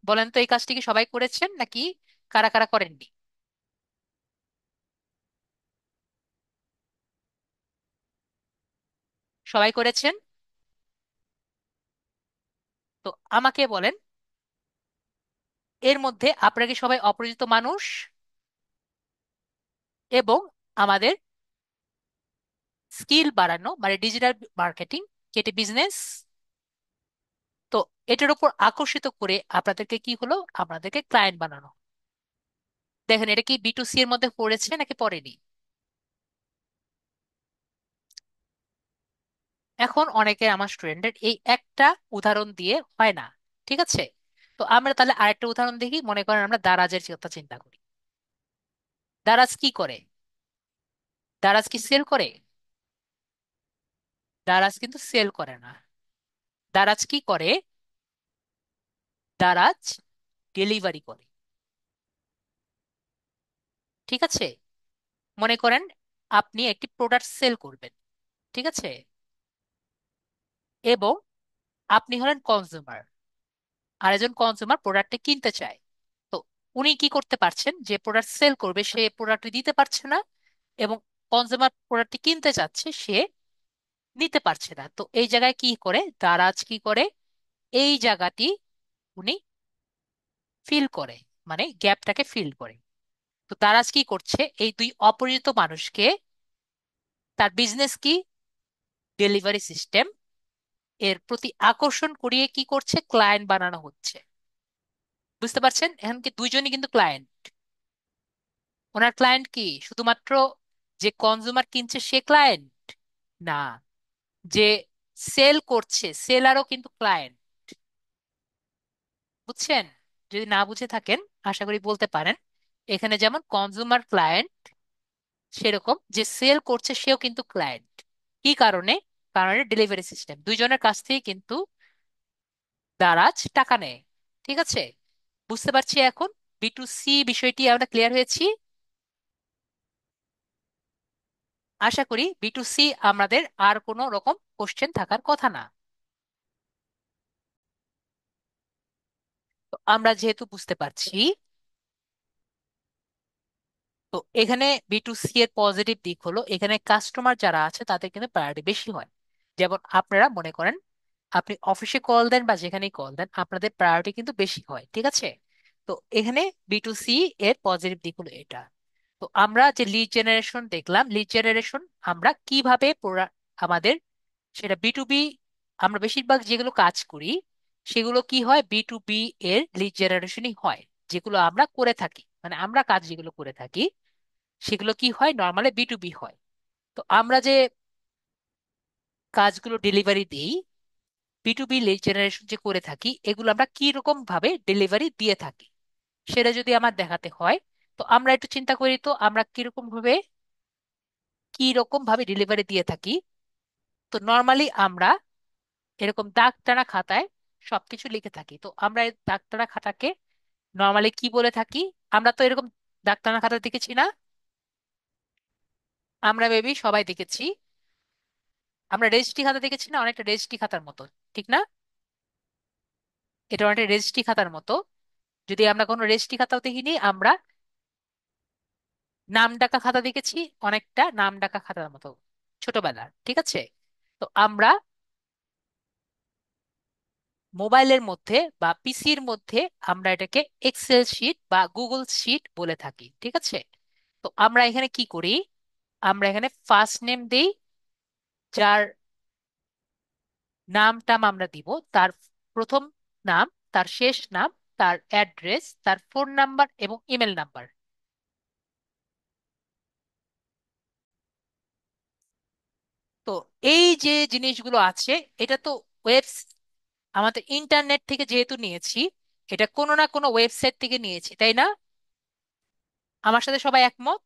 বলেন তো, এই কাজটি কি সবাই করেছেন নাকি কারা কারা করেননি? সবাই করেছেন। তো আমাকে বলেন, এর মধ্যে আপনারা কি সবাই অপরিচিত মানুষ এবং আমাদের স্কিল বাড়ানো মানে ডিজিটাল মার্কেটিং, যেটি বিজনেস, তো এটার উপর আকর্ষিত করে আপনাদেরকে কি হলো? আপনাদেরকে ক্লায়েন্ট বানানো। দেখেন, এটা কি বি টু সি এর মধ্যে পড়েছে নাকি পড়েনি? এখন অনেকে আমার স্টুডেন্টের এই একটা উদাহরণ দিয়ে হয় না, ঠিক আছে? তো আমরা তাহলে আরেকটা উদাহরণ দেখি। মনে করেন আমরা দারাজের কথা চিন্তা করি। দারাজ কি করে? দারাজ কি সেল করে? দারাজ কিন্তু সেল করে না। দারাজ কি করে? দারাজ ডেলিভারি করে। ঠিক আছে? মনে করেন আপনি একটি প্রোডাক্ট সেল করবেন, ঠিক আছে? এবং আপনি হলেন কনজিউমার, আর একজন কনজিউমার প্রোডাক্টটি কিনতে চায়। তো উনি কি করতে পারছেন? যে প্রোডাক্ট সেল করবে সে প্রোডাক্টটি দিতে পারছে না, এবং কনজিউমার প্রোডাক্টটি কিনতে চাচ্ছে, সে নিতে পারছে না। তো এই জায়গায় কি করে দারাজ? কি করে এই জায়গাটি উনি ফিল করে, মানে গ্যাপটাকে ফিল করে। তো দারাজ কি করছে? এই দুই অপরিচিত মানুষকে, তার বিজনেস কি ডেলিভারি সিস্টেম, এর প্রতি আকর্ষণ করিয়ে কি করছে? ক্লায়েন্ট বানানো হচ্ছে। বুঝতে পারছেন? এখন কি দুইজনই কিন্তু ক্লায়েন্ট। ওনার ক্লায়েন্ট কি শুধুমাত্র যে কনজিউমার কিনছে সে ক্লায়েন্ট? না, যে সেল করছে সেলারও কিন্তু ক্লায়েন্ট। বুঝছেন? যদি না বুঝে থাকেন, আশা করি বলতে পারেন। এখানে যেমন কনজিউমার ক্লায়েন্ট, সেরকম যে সেল করছে সেও কিন্তু ক্লায়েন্ট। কি কারণে? কারণ ডেলিভারি সিস্টেম দুইজনের কাছ থেকে কিন্তু দারাজ টাকা নেয়। ঠিক আছে? বুঝতে পারছি এখন। বি টু সি বিষয়টি আমরা ক্লিয়ার হয়েছি। আশা করি বি টু সি আমাদের আর কোনো রকম কোশ্চেন থাকার কথা না। তো আমরা যেহেতু বুঝতে পারছি, তো এখানে বি টু সি এর পজিটিভ দিক হলো এখানে কাস্টমার যারা আছে তাদের কিন্তু প্রায়োরিটি বেশি হয়। যেমন আপনারা মনে করেন আপনি অফিসে কল দেন বা যেখানেই কল দেন, আপনাদের প্রায়োরিটি কিন্তু বেশি হয়। ঠিক আছে? তো এখানে বি টু সি এর পজিটিভ দিক হলো এটা। তো আমরা যে লিড জেনারেশন দেখলাম, লিড জেনারেশন আমরা কিভাবে আমাদের সেটা বি টু বি, আমরা বেশিরভাগ যেগুলো কাজ করি সেগুলো কি হয়? বি টু বি এর লিড জেনারেশনই হয়। যেগুলো আমরা করে থাকি, মানে আমরা কাজ যেগুলো করে থাকি সেগুলো কি হয়? নর্মালি বি টু বি হয়। তো আমরা যে কাজগুলো ডেলিভারি দিই, B to B lead generation যে করে থাকি, এগুলো আমরা কি রকম ভাবে ডেলিভারি দিয়ে থাকি সেটা যদি আমার দেখাতে হয়, তো আমরা একটু চিন্তা করি তো আমরা কি রকম ভাবে ডেলিভারি দিয়ে থাকি। তো নর্মালি আমরা এরকম দাগ টানা খাতায় সবকিছু লিখে থাকি। তো আমরা এই দাগ টানা খাতাকে নর্মালি কি বলে থাকি? আমরা তো এরকম দাগ টানা খাতা দেখেছি না? আমরা বেবি সবাই দেখেছি। আমরা রেজিস্ট্রি খাতা দেখেছি না? অনেকটা রেজিস্ট্রি খাতার মতো, ঠিক না? এটা অনেকটা রেজিস্ট্রি খাতার মতো। যদি আমরা কোনো রেজিস্ট্রি খাতাও দেখিনি, আমরা নাম ডাকা খাতা দেখেছি, অনেকটা নাম ডাকা খাতার মতো ছোটবেলার। ঠিক আছে? তো আমরা মোবাইলের মধ্যে বা পিসির মধ্যে আমরা এটাকে এক্সেল শিট বা গুগল শিট বলে থাকি। ঠিক আছে? তো আমরা এখানে কি করি, আমরা এখানে ফার্স্ট নেম দেই, যার নাম টাম আমরা দিব, তার প্রথম নাম, তার শেষ নাম, তার অ্যাড্রেস, তার ফোন নাম্বার এবং ইমেল নাম্বার। তো এই যে জিনিসগুলো আছে, এটা তো ওয়েব, আমাদের ইন্টারনেট থেকে যেহেতু নিয়েছি, এটা কোনো না কোনো ওয়েবসাইট থেকে নিয়েছি, তাই না? আমার সাথে সবাই একমত?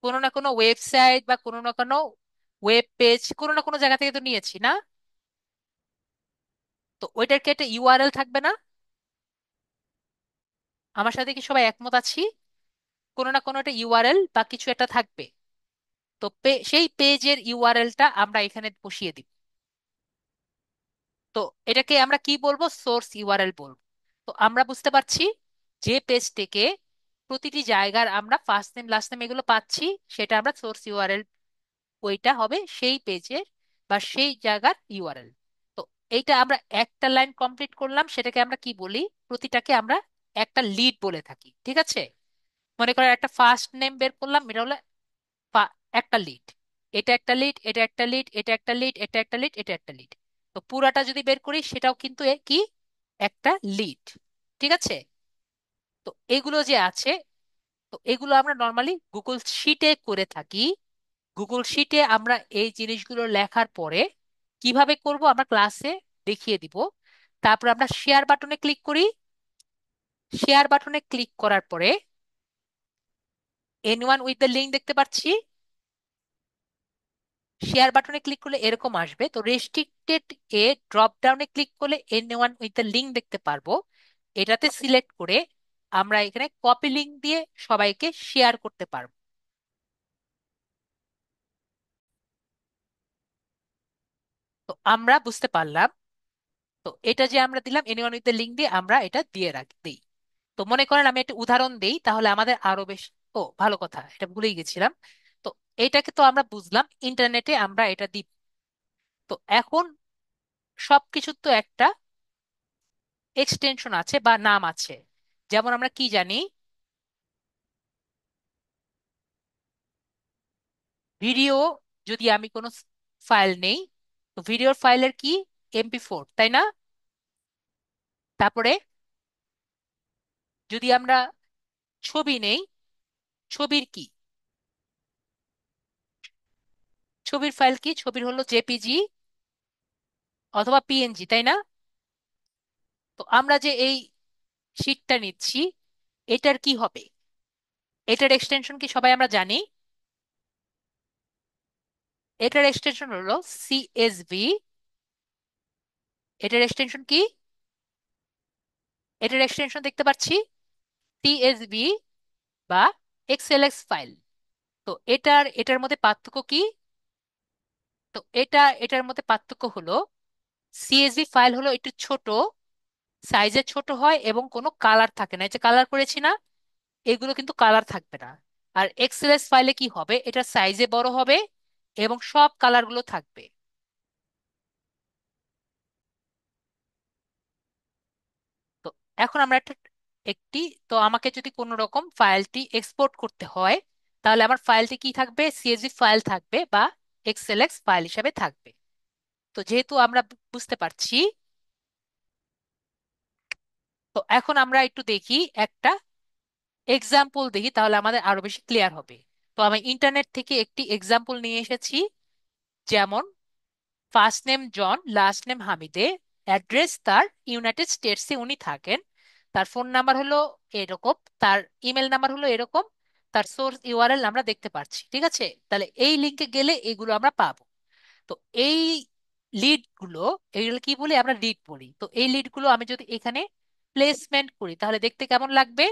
কোনো না কোনো ওয়েবসাইট বা কোনো না কোনো ওয়েব পেজ, কোনো না কোনো জায়গা থেকে তো নিয়েছি না? তো ওইটার কি একটা ইউআরএল থাকবে না? আমার সাথে কি সবাই একমত আছি? কোনো না কোনো একটা ইউআরএল বা কিছু একটা থাকবে। তো সেই পেজের ইউআরএলটা আমরা এখানে বসিয়ে দিব। তো এটাকে আমরা কি বলবো, সোর্স ইউআরএল বলবো। তো আমরা বুঝতে পারছি যে পেজ থেকে প্রতিটি জায়গার আমরা ফার্স্ট নেম লাস্ট নেম এগুলো পাচ্ছি, সেটা আমরা সোর্স ইউআরএল, ওইটা হবে সেই পেজের বা সেই জায়গার ইউআরএল। তো এইটা আমরা একটা লাইন কমপ্লিট করলাম, সেটাকে আমরা কি বলি, প্রতিটাকে আমরা একটা লিড বলে থাকি, ঠিক আছে? মনে করো একটা ফার্স্ট নেম বের করলাম, এটা হলো একটা লিড, এটা একটা লিড, এটা একটা লিড, এটা একটা লিড, এটা একটা লিড, এটা একটা লিড। তো পুরাটা যদি বের করি সেটাও কিন্তু কি, একটা লিড, ঠিক আছে? তো এগুলো যে আছে, তো এগুলো আমরা নর্মালি গুগল শিটে করে থাকি। গুগল শিটে আমরা এই জিনিসগুলো লেখার পরে কিভাবে করব আমরা ক্লাসে দেখিয়ে দিব। তারপর আমরা শেয়ার বাটনে ক্লিক করি। শেয়ার বাটনে ক্লিক করার পরে এনিওয়ান উইথ দ্য লিঙ্ক দেখতে পাচ্ছি। শেয়ার বাটনে ক্লিক করলে এরকম আসবে। তো রেস্ট্রিক্টেড এ ড্রপ ডাউনে ক্লিক করলে এনিওয়ান উইথ দ্য লিঙ্ক দেখতে পারবো। এটাতে সিলেক্ট করে আমরা এখানে কপি লিঙ্ক দিয়ে সবাইকে শেয়ার করতে পারবো। তো আমরা বুঝতে পারলাম। তো এটা যে আমরা দিলাম এনিওয়ান উইথ দ্য লিঙ্ক দিয়ে, আমরা এটা দিয়ে দিই। তো মনে করেন আমি একটা উদাহরণ দেই, তাহলে আমাদের আরো বেশি, ও ভালো কথা, এটা ভুলেই গেছিলাম। তো এটাকে তো আমরা বুঝলাম ইন্টারনেটে আমরা এটা দিব। তো এখন সবকিছুর তো একটা এক্সটেনশন আছে বা নাম আছে। যেমন আমরা কি জানি, ভিডিও, যদি আমি কোনো ফাইল নেই, তো ভিডিওর ফাইলের কি, MP4, তাই না? তারপরে যদি আমরা ছবি নেই, ছবির কি, ছবির ফাইল কি, ছবির হলো জেপিজি অথবা PNG, তাই না? তো আমরা যে এই শীটটা নিচ্ছি, এটার কি হবে, এটার এক্সটেনশন কি সবাই আমরা জানি? এটার এক্সটেনশন হলো CSV। এটার এক্সটেনশন কি, এটার এক্সটেনশন দেখতে পাচ্ছি CSV বা XLX ফাইল। তো এটার মধ্যে পার্থক্য কি? তো এটার মধ্যে পার্থক্য হলো, CSV ফাইল হলো একটু ছোট, সাইজে ছোট হয় এবং কোনো কালার থাকে না। এই যে কালার করেছি না, এগুলো কিন্তু কালার থাকবে না। আর XLS ফাইলে কি হবে, এটা সাইজে বড় হবে এবং সব কালারগুলো থাকবে। তো এখন আমরা একটি, তো আমাকে যদি কোনো রকম ফাইলটি এক্সপোর্ট করতে হয়, তাহলে আমার ফাইলটি কি থাকবে, CSV ফাইল থাকবে বা XLX ফাইল হিসাবে থাকবে। তো যেহেতু আমরা বুঝতে পারছি, তো এখন আমরা একটু দেখি, একটা এক্সাম্পল দেখি, তাহলে আমাদের আরো বেশি ক্লিয়ার হবে। তো আমি ইন্টারনেট থেকে একটি এক্সাম্পল নিয়ে এসেছি। যেমন ফার্স্ট নেম জন, লাস্ট নেম হামিদে, অ্যাড্রেস তার ইউনাইটেড স্টেটসে উনি থাকেন, তার ফোন নাম্বার হলো এরকম, তার ইমেল নাম্বার হলো এরকম, তার সোর্স ইউআরএল আমরা দেখতে পাচ্ছি, ঠিক আছে? তাহলে এই লিঙ্কে গেলে এগুলো আমরা পাবো। তো এই লিড গুলো, এইগুলো কি বলি, আমরা লিড বলি। তো এই লিড গুলো আমি যদি এখানে প্লেসমেন্ট করি তাহলে দেখতে কেমন লাগবে?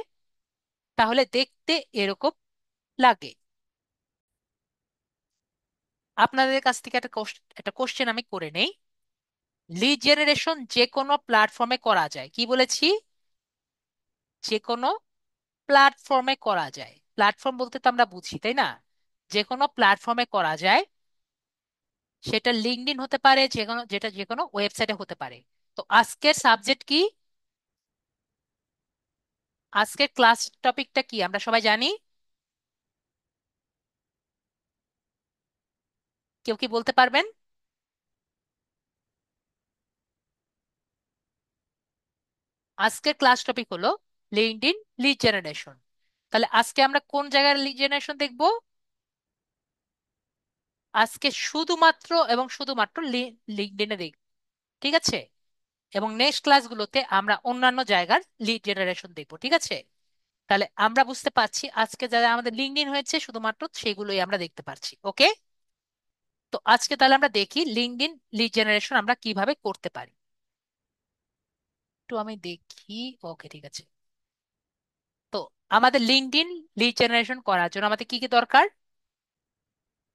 তাহলে দেখতে এরকম লাগে। আপনাদের কাছ থেকে একটা কোশ্চেন আমি করে নেই। লিড জেনারেশন যে কোনো প্ল্যাটফর্মে করা যায়, কি বলেছি? যে কোনো প্ল্যাটফর্মে করা যায়। প্ল্যাটফর্ম বলতে তো আমরা বুঝি, তাই না? যে কোনো প্ল্যাটফর্মে করা যায়। সেটা লিঙ্কডইন হতে পারে, যে কোনো, যেটা যে কোনো ওয়েবসাইটে হতে পারে। তো আজকের সাবজেক্ট কি, আজকের ক্লাস টপিকটা কি আমরা সবাই জানি? কেউ কি বলতে পারবেন? আজকের ক্লাস টপিক হলো লিঙ্কডইন লিড জেনারেশন। তাহলে আজকে আমরা কোন জায়গায় লিড জেনারেশন দেখব? আজকে শুধুমাত্র এবং শুধুমাত্র লিঙ্কডইনে দেখব, ঠিক আছে? এবং নেক্সট ক্লাসগুলোতে আমরা অন্যান্য জায়গার লিড জেনারেশন দেখব, ঠিক আছে? তাহলে আমরা বুঝতে পারছি আজকে যারা আমাদের লিঙ্কডইন হয়েছে শুধুমাত্র সেগুলোই আমরা দেখতে পারছি। ওকে, তো আজকে তাহলে আমরা দেখি লিঙ্কডইন লিড জেনারেশন আমরা কিভাবে করতে পারি। একটু আমি দেখি। ওকে, ঠিক আছে। তো আমাদের লিঙ্কডইন লিড জেনারেশন করার জন্য আমাদের কি কি দরকার?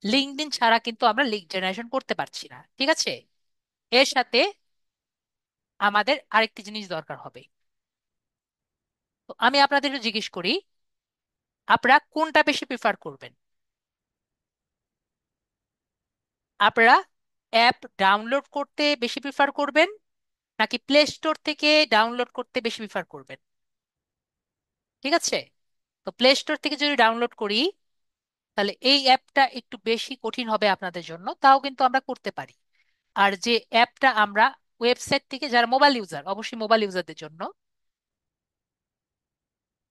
লিঙ্কডইন ছাড়া কিন্তু আমরা লিড জেনারেশন করতে পারছি না, ঠিক আছে? এর সাথে আমাদের আরেকটি জিনিস দরকার হবে। তো আমি আপনাদের একটু জিজ্ঞেস করি, আপনারা কোনটা বেশি প্রিফার করবেন? আপনারা অ্যাপ ডাউনলোড করতে বেশি প্রিফার করবেন, নাকি প্লে স্টোর থেকে ডাউনলোড করতে বেশি প্রিফার করবেন? ঠিক আছে, তো প্লে স্টোর থেকে যদি ডাউনলোড করি তাহলে এই অ্যাপটা একটু বেশি কঠিন হবে আপনাদের জন্য, তাও কিন্তু আমরা করতে পারি। আর যে অ্যাপটা আমরা ওয়েবসাইট থেকে, যারা মোবাইল ইউজার, অবশ্যই মোবাইল ইউজারদের জন্য,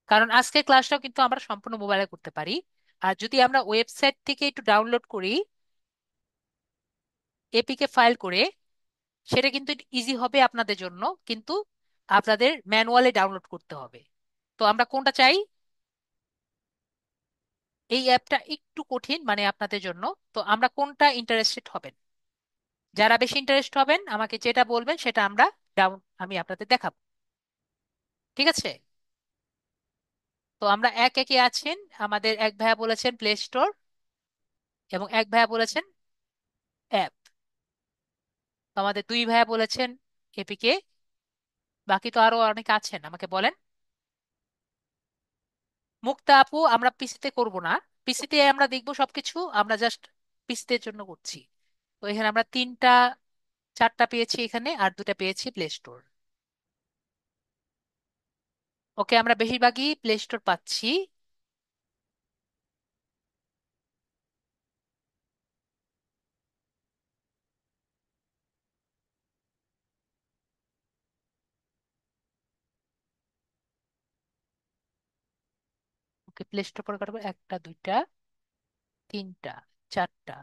কারণ আজকের ক্লাসটাও কিন্তু আমরা সম্পূর্ণ মোবাইলে করতে পারি। আর যদি আমরা ওয়েবসাইট থেকে একটু ডাউনলোড করি এপিকে ফাইল করে, সেটা কিন্তু ইজি হবে আপনাদের জন্য, কিন্তু আপনাদের ম্যানুয়ালি ডাউনলোড করতে হবে। তো আমরা কোনটা চাই? এই অ্যাপটা একটু কঠিন মানে আপনাদের জন্য। তো আমরা কোনটা ইন্টারেস্টেড হবেন? যারা বেশি ইন্টারেস্ট হবেন আমাকে যেটা বলবেন সেটা আমরা আমি আপনাদের দেখাবো, ঠিক আছে? তো আমরা এক একে আছেন। আমাদের এক ভাইয়া বলেছেন প্লে স্টোর, এবং এক ভাইয়া বলেছেন অ্যাপ। তো আমাদের দুই ভাইয়া বলেছেন এপিকে। বাকি তো আরো অনেক আছেন, আমাকে বলেন। মুক্তা আপু, আমরা পিসিতে করব না। পিসিতে আমরা দেখবো সবকিছু, আমরা জাস্ট পিসিতে জন্য করছি। তো এখানে আমরা তিনটা চারটা পেয়েছি এখানে, আর দুটা পেয়েছি প্লে স্টোর। ওকে, আমরা বেশিরভাগই প্লে স্টোর পাচ্ছি। ওকে, প্লে স্টোর পরে কাটবো একটা দুইটা তিনটা চারটা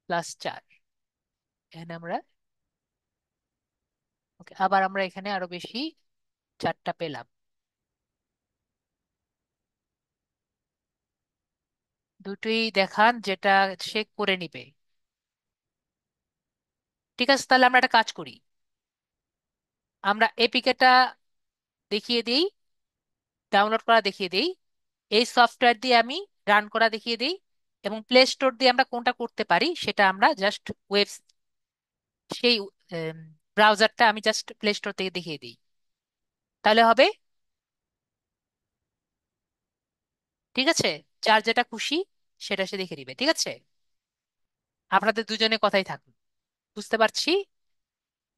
প্লাস চার। এখানে আমরা, ওকে, আবার আমরা এখানে আরো বেশি চারটা পেলাম। দুটোই দেখান যেটা সে করে নিবে। ঠিক আছে, তাহলে আমরা একটা কাজ করি। আমরা এপিকেটা দেখিয়ে দিই, ডাউনলোড করা দেখিয়ে দিই, এই সফটওয়্যার দিয়ে আমি রান করা দেখিয়ে দিই, এবং প্লে স্টোর দিয়ে আমরা কোনটা করতে পারি সেটা আমরা জাস্ট ওয়েব, সেই ব্রাউজারটা আমি জাস্ট প্লে স্টোর থেকে দেখিয়ে দিই। তাহলে হবে, ঠিক আছে? যার যেটা খুশি সেটা সে দেখে দিবে, ঠিক আছে? আপনাদের দুজনের কথাই থাকুন। বুঝতে পারছি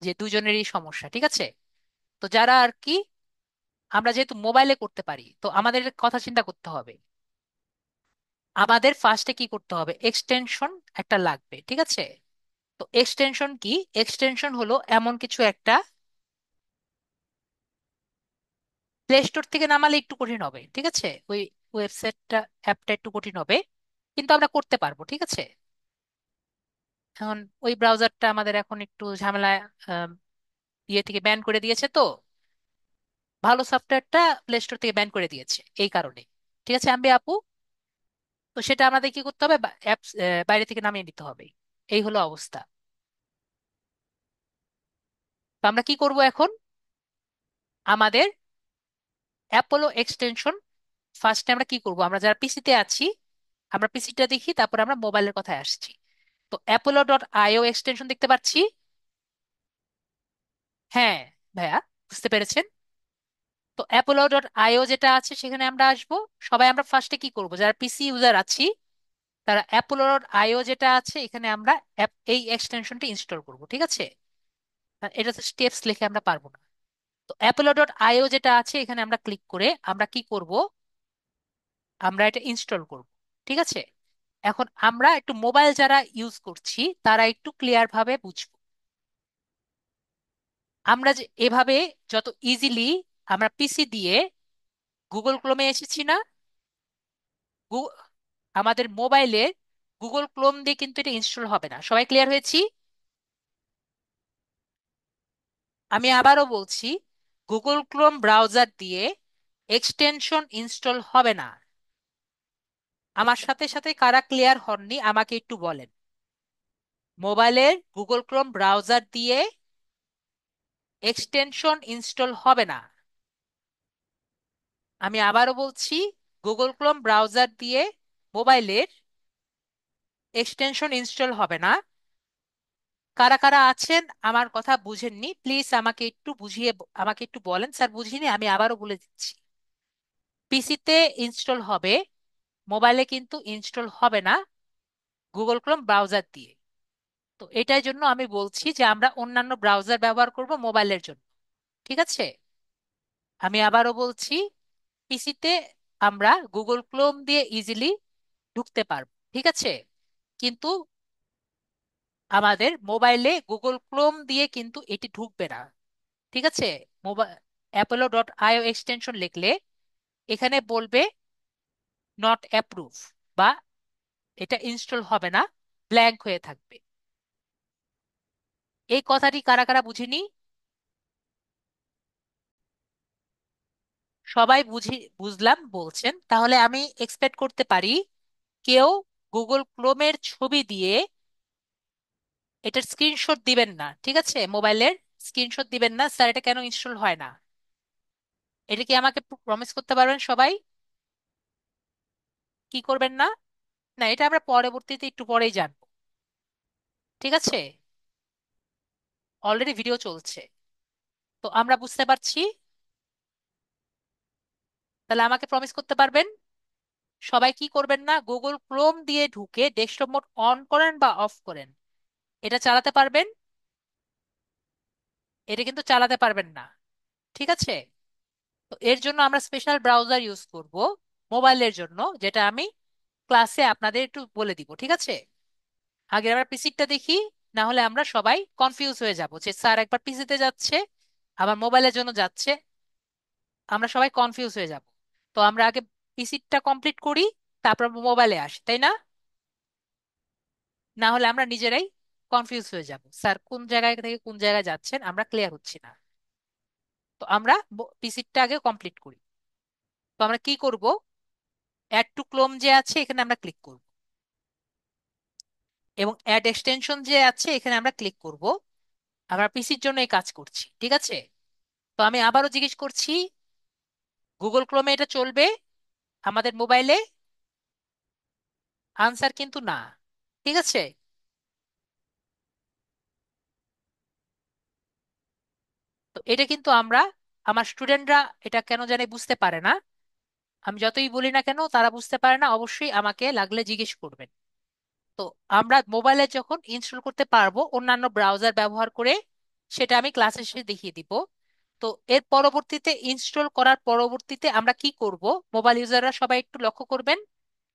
যে দুজনেরই সমস্যা, ঠিক আছে? তো যারা আর কি, আমরা যেহেতু মোবাইলে করতে পারি তো আমাদের কথা চিন্তা করতে হবে। আমাদের ফার্স্টে কি করতে হবে, এক্সটেনশন একটা লাগবে, ঠিক আছে? তো এক্সটেনশন কি? এক্সটেনশন হলো এমন কিছু একটা, প্লে স্টোর থেকে নামালে একটু কঠিন হবে, ঠিক আছে? ওই ওয়েবসাইটটা, অ্যাপটা একটু কঠিন হবে, কিন্তু আমরা করতে পারবো, ঠিক আছে? এখন ওই ব্রাউজারটা আমাদের এখন একটু ঝামেলা, আম, ইয়ে থেকে ব্যান করে দিয়েছে। তো ভালো সফটওয়্যারটা প্লে স্টোর থেকে ব্যান করে দিয়েছে এই কারণে। ঠিক আছে আম্বে আপু, তো সেটা আমাদের কি করতে হবে, অ্যাপস বাইরে থেকে নামিয়ে নিতে হবে। এই হলো অবস্থা। তো আমরা কি করব এখন? আমাদের অ্যাপোলো এক্সটেনশন, ফার্স্টে আমরা কি করব, আমরা যারা পিসিতে আছি আমরা পিসিটা দেখি, তারপর আমরা মোবাইলের কথায় আসছি। তো অ্যাপোলো ডট আইও এক্সটেনশন দেখতে পাচ্ছি। হ্যাঁ ভাইয়া, বুঝতে পেরেছেন? তো অ্যাপোলো ডট আইও যেটা আছে সেখানে আমরা আসব। সবাই আমরা ফার্স্টে কি করব, যারা পিসি ইউজার আছি তারা অ্যাপোলো ডট আইও যেটা আছে এখানে আমরা এই এক্সটেনশনটা ইনস্টল করব, ঠিক আছে? আর এটা তো স্টেপস লিখে আমরা পারবো না। তো অ্যাপোলো ডট আইও যেটা আছে এখানে আমরা ক্লিক করে আমরা কি করব, আমরা এটা ইনস্টল করব, ঠিক আছে? এখন আমরা একটু মোবাইল যারা ইউজ করছি তারা একটু ক্লিয়ার ভাবে বুঝবো। আমরা যে এভাবে যত ইজিলি আমরা পিসি দিয়ে গুগল ক্রোমে এসেছি না, গু- আমাদের মোবাইলে গুগল ক্রোম দিয়ে কিন্তু এটা ইনস্টল হবে না। সবাই ক্লিয়ার হয়েছি? আমি আবারও বলছি, গুগল ক্রোম ব্রাউজার দিয়ে এক্সটেনশন ইনস্টল হবে না। আমার সাথে সাথে কারা ক্লিয়ার হননি আমাকে একটু বলেন। মোবাইলের গুগল ক্রোম ব্রাউজার দিয়ে এক্সটেনশন ইনস্টল হবে না। আমি আবারও বলছি, গুগল ক্রোম ব্রাউজার দিয়ে মোবাইলের এক্সটেনশন ইনস্টল হবে না। কারা কারা আছেন আমার কথা বুঝেননি, প্লিজ আমাকে একটু বুঝিয়ে আমাকে একটু বলেন, স্যার বুঝিনি, আমি আবারও বলে দিচ্ছি। পিসিতে ইনস্টল হবে, মোবাইলে কিন্তু ইনস্টল হবে না গুগল ক্রোম ব্রাউজার দিয়ে। তো এটার জন্য আমি বলছি যে আমরা অন্যান্য ব্রাউজার ব্যবহার করব মোবাইলের জন্য। ঠিক আছে? আমি আবারও বলছি, পিসিতে আমরা গুগল ক্রোম দিয়ে ইজিলি ঢুকতে পারবো। ঠিক আছে? কিন্তু আমাদের মোবাইলে গুগল ক্রোম দিয়ে কিন্তু এটি ঢুকবে না। ঠিক আছে? মোবাইল apollo.io এক্সটেনশন লিখলে এখানে বলবে নট অ্যাপ্রুভ, বা এটা ইনস্টল হবে না, ব্ল্যাঙ্ক হয়ে থাকবে। এই কথাটি কারা কারা বুঝিনি? সবাই বুঝলাম বলছেন, তাহলে আমি এক্সপেক্ট করতে পারি কেউ গুগল ক্রোমের ছবি দিয়ে এটার স্ক্রিনশট দিবেন না। ঠিক আছে? মোবাইলের স্ক্রিনশট দিবেন না, স্যার এটা কেন ইনস্টল হয় না। এটা কি আমাকে প্রমিস করতে পারবেন সবাই? কি করবেন না? না, এটা আমরা পরবর্তীতে একটু পরেই জানবো। ঠিক আছে? অলরেডি ভিডিও চলছে, তো আমরা বুঝতে পারছি। তাহলে আমাকে প্রমিস করতে পারবেন সবাই কি করবেন না, গুগল ক্রোম দিয়ে ঢুকে ডেস্কটপ মোড অন করেন বা অফ করেন, এটা চালাতে পারবেন? এটা কিন্তু চালাতে পারবেন না। ঠিক আছে? তো এর জন্য আমরা স্পেশাল ব্রাউজার ইউজ করব মোবাইলের জন্য, যেটা আমি ক্লাসে আপনাদের একটু বলে দিব। ঠিক আছে? আগে আমরা পিসিটা দেখি, না হলে আমরা সবাই কনফিউজ হয়ে যাব যে স্যার একবার পিসিতে যাচ্ছে আবার মোবাইলের জন্য যাচ্ছে, আমরা সবাই কনফিউজ হয়ে যাব। তো আমরা আগে পিসিটা কমপ্লিট করি, তারপর মোবাইলে আসি, তাই না? না হলে আমরা নিজেরাই কনফিউজ হয়ে যাব, স্যার কোন জায়গায় থেকে কোন জায়গায় যাচ্ছেন আমরা ক্লিয়ার হচ্ছি না। তো আমরা পিসিটা আগে কমপ্লিট করি। তো আমরা কি করব, অ্যাড টু ক্লোম যে আছে এখানে আমরা ক্লিক করব, এবং অ্যাড এক্সটেনশন যে আছে এখানে আমরা ক্লিক করব। আমরা পিসির জন্য এই কাজ করছি। ঠিক আছে? তো আমি আবারও জিজ্ঞেস করছি, গুগল ক্রোমে এটা চলবে আমাদের মোবাইলে? আনসার কিন্তু না। ঠিক আছে? তো এটা কিন্তু আমরা, আমার স্টুডেন্টরা এটা কেন জানি বুঝতে পারে না। আমি যতই বলি না কেন তারা বুঝতে পারে না, অবশ্যই আমাকে লাগলে জিজ্ঞেস করবেন। তো আমরা মোবাইলে যখন ইনস্টল করতে পারবো অন্যান্য ব্রাউজার ব্যবহার করে, সেটা আমি ক্লাসে শেষে দেখিয়ে দিব। তো এর পরবর্তীতে ইনস্টল করার পরবর্তীতে আমরা কি করব, মোবাইল ইউজাররা সবাই একটু লক্ষ্য করবেন,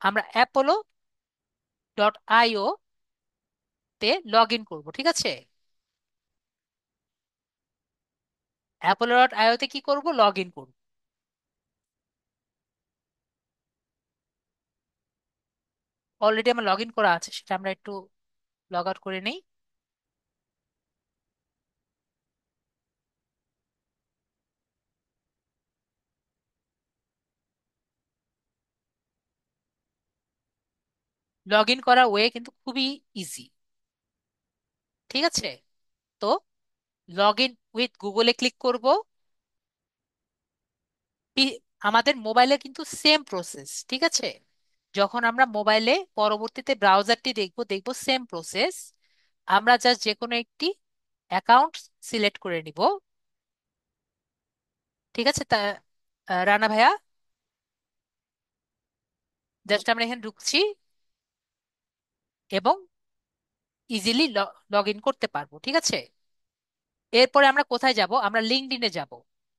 আমরা apollo.io তে লগ ইন করবো। ঠিক আছে? apollo.io তে কি করব, লগ ইন করবো। অলরেডি আমার লগ ইন করা আছে, সেটা আমরা একটু লগ আউট করে নেই। লগ ইন করার ওয়ে কিন্তু খুবই ইজি। ঠিক আছে? তো লগ ইন উইথ গুগলে ক্লিক করব। আমাদের মোবাইলে কিন্তু সেম প্রসেস। ঠিক আছে? যখন আমরা মোবাইলে পরবর্তীতে ব্রাউজারটি দেখব, দেখব সেম প্রসেস। আমরা জাস্ট যে কোনো একটি অ্যাকাউন্ট সিলেক্ট করে নিব। ঠিক আছে? রানা ভাইয়া, জাস্ট আমরা এখানে ঢুকছি এবং ইজিলি লগ ইন করতে পারবো। ঠিক আছে? এরপরে আমরা কোথায় যাব, আমরা লিঙ্কডইনে যাব।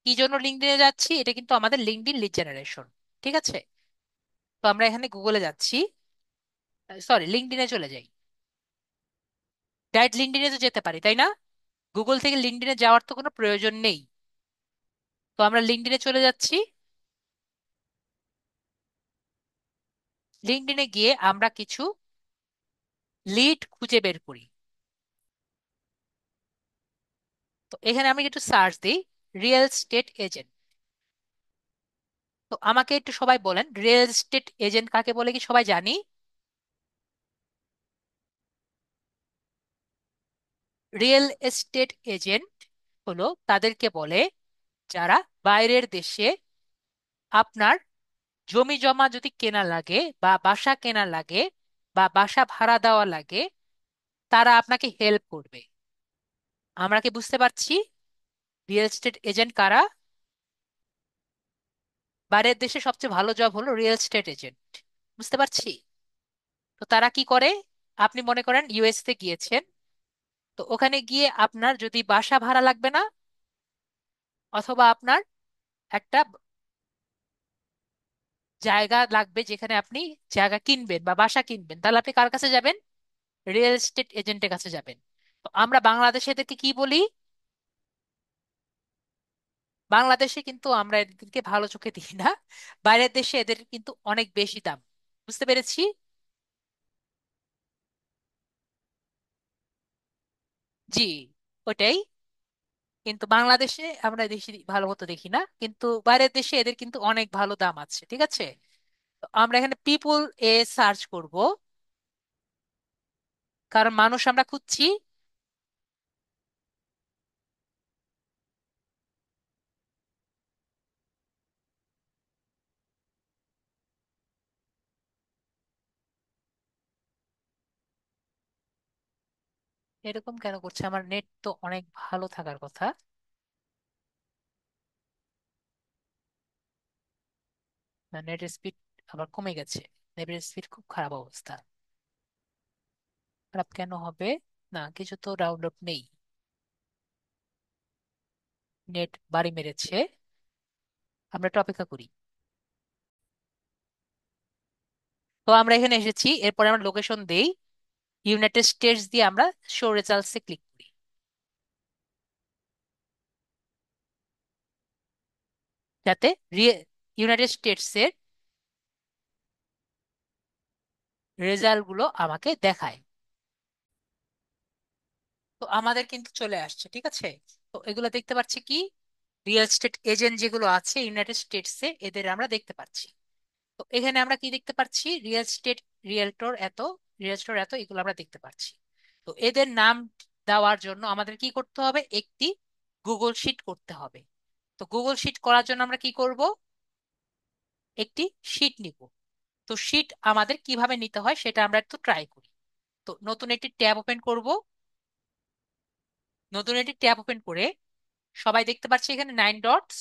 কি জন্য লিঙ্কডইনে যাচ্ছি, এটা কিন্তু আমাদের লিঙ্কডইন লিড জেনারেশন। ঠিক আছে? তো আমরা এখানে গুগলে যাচ্ছি। সরি, লিঙ্কডইনে চলে যাই। ডাইরেক্ট লিঙ্কডইনে তো যেতে পারি, তাই না? গুগল থেকে লিঙ্কডইনে যাওয়ার তো কোনো প্রয়োজন নেই। তো আমরা লিঙ্কডইনে চলে যাচ্ছি। লিঙ্কডইনে গিয়ে আমরা কিছু লিড খুঁজে বের করি। তো এখানে আমি একটু সার্চ দিই, রিয়েল স্টেট এজেন্ট। তো আমাকে একটু সবাই বলেন, রিয়েল এস্টেট এজেন্ট কাকে বলে, কি সবাই জানি? রিয়েল এস্টেট এজেন্ট হলো তাদেরকে বলে যারা বাইরের দেশে আপনার জমি জমা যদি কেনা লাগে বা বাসা কেনা লাগে বা বাসা ভাড়া দেওয়া লাগে, তারা আপনাকে হেল্প করবে। আমরা কি বুঝতে পারছি রিয়েল এস্টেট এজেন্ট কারা? বাইরের দেশে সবচেয়ে ভালো জব হলো রিয়েল এস্টেট এজেন্ট। বুঝতে পারছি। তো তারা কি করে? আপনি মনে করেন ইউএস তে গিয়েছেন, তো ওখানে গিয়ে আপনার যদি বাসা ভাড়া লাগবে না, অথবা আপনার একটা জায়গা লাগবে যেখানে আপনি জায়গা কিনবেন বা বাসা কিনবেন, তাহলে আপনি কার কাছে যাবেন? রিয়েল এস্টেট এজেন্টের কাছে যাবেন। তো আমরা বাংলাদেশে এদেরকে কি বলি? বাংলাদেশে কিন্তু আমরা এদেরকে ভালো চোখে দেখি না, বাইরের দেশে এদের কিন্তু অনেক বেশি দাম। বুঝতে পেরেছি। জি, ওটাই। কিন্তু বাংলাদেশে আমরা বেশি ভালো মতো দেখি না, কিন্তু বাইরের দেশে এদের কিন্তু অনেক ভালো দাম আছে, ঠিক আছে? তো আমরা এখানে পিপুল এ সার্চ করব, কারণ মানুষ আমরা খুঁজছি। এরকম কেন করছে? আমার নেট তো অনেক ভালো থাকার কথা। নেট স্পিড আবার কমে গেছে। নেটের স্পিড খুব খারাপ অবস্থা। খারাপ কেন হবে? না, কিছু তো ডাউনলোড নেই। নেট বাড়ি মেরেছে। আমরা একটু অপেক্ষা করি। তো আমরা এখানে এসেছি, এরপরে আমরা লোকেশন দেই। ইউনাইটেড স্টেটস দিয়ে আমরা শো রেজাল্টসে ক্লিক করি, যাতে ইউনাইটেড স্টেটস এর রেজাল্ট গুলো আমাকে দেখায়। তো আমাদের কিন্তু চলে আসছে, ঠিক আছে। তো এগুলো দেখতে পাচ্ছি কি, রিয়েল এস্টেট এজেন্ট যেগুলো আছে ইউনাইটেড স্টেটসে, এদের আমরা দেখতে পাচ্ছি। তো এখানে আমরা কি দেখতে পাচ্ছি? রিয়েল এস্টেট রিয়েলটর এত, রিয়েলটর এত, এগুলো আমরা দেখতে পাচ্ছি। তো এদের নাম দেওয়ার জন্য আমাদের কি করতে হবে? একটি গুগল শিট করতে হবে। তো গুগল শিট করার জন্য আমরা কি করব? একটি শিট নিব। তো শিট আমাদের কিভাবে নিতে হয় সেটা আমরা একটু ট্রাই করি। তো নতুন একটি ট্যাব ওপেন করব। নতুন একটি ট্যাব ওপেন করে সবাই দেখতে পাচ্ছি এখানে 9 ডটস।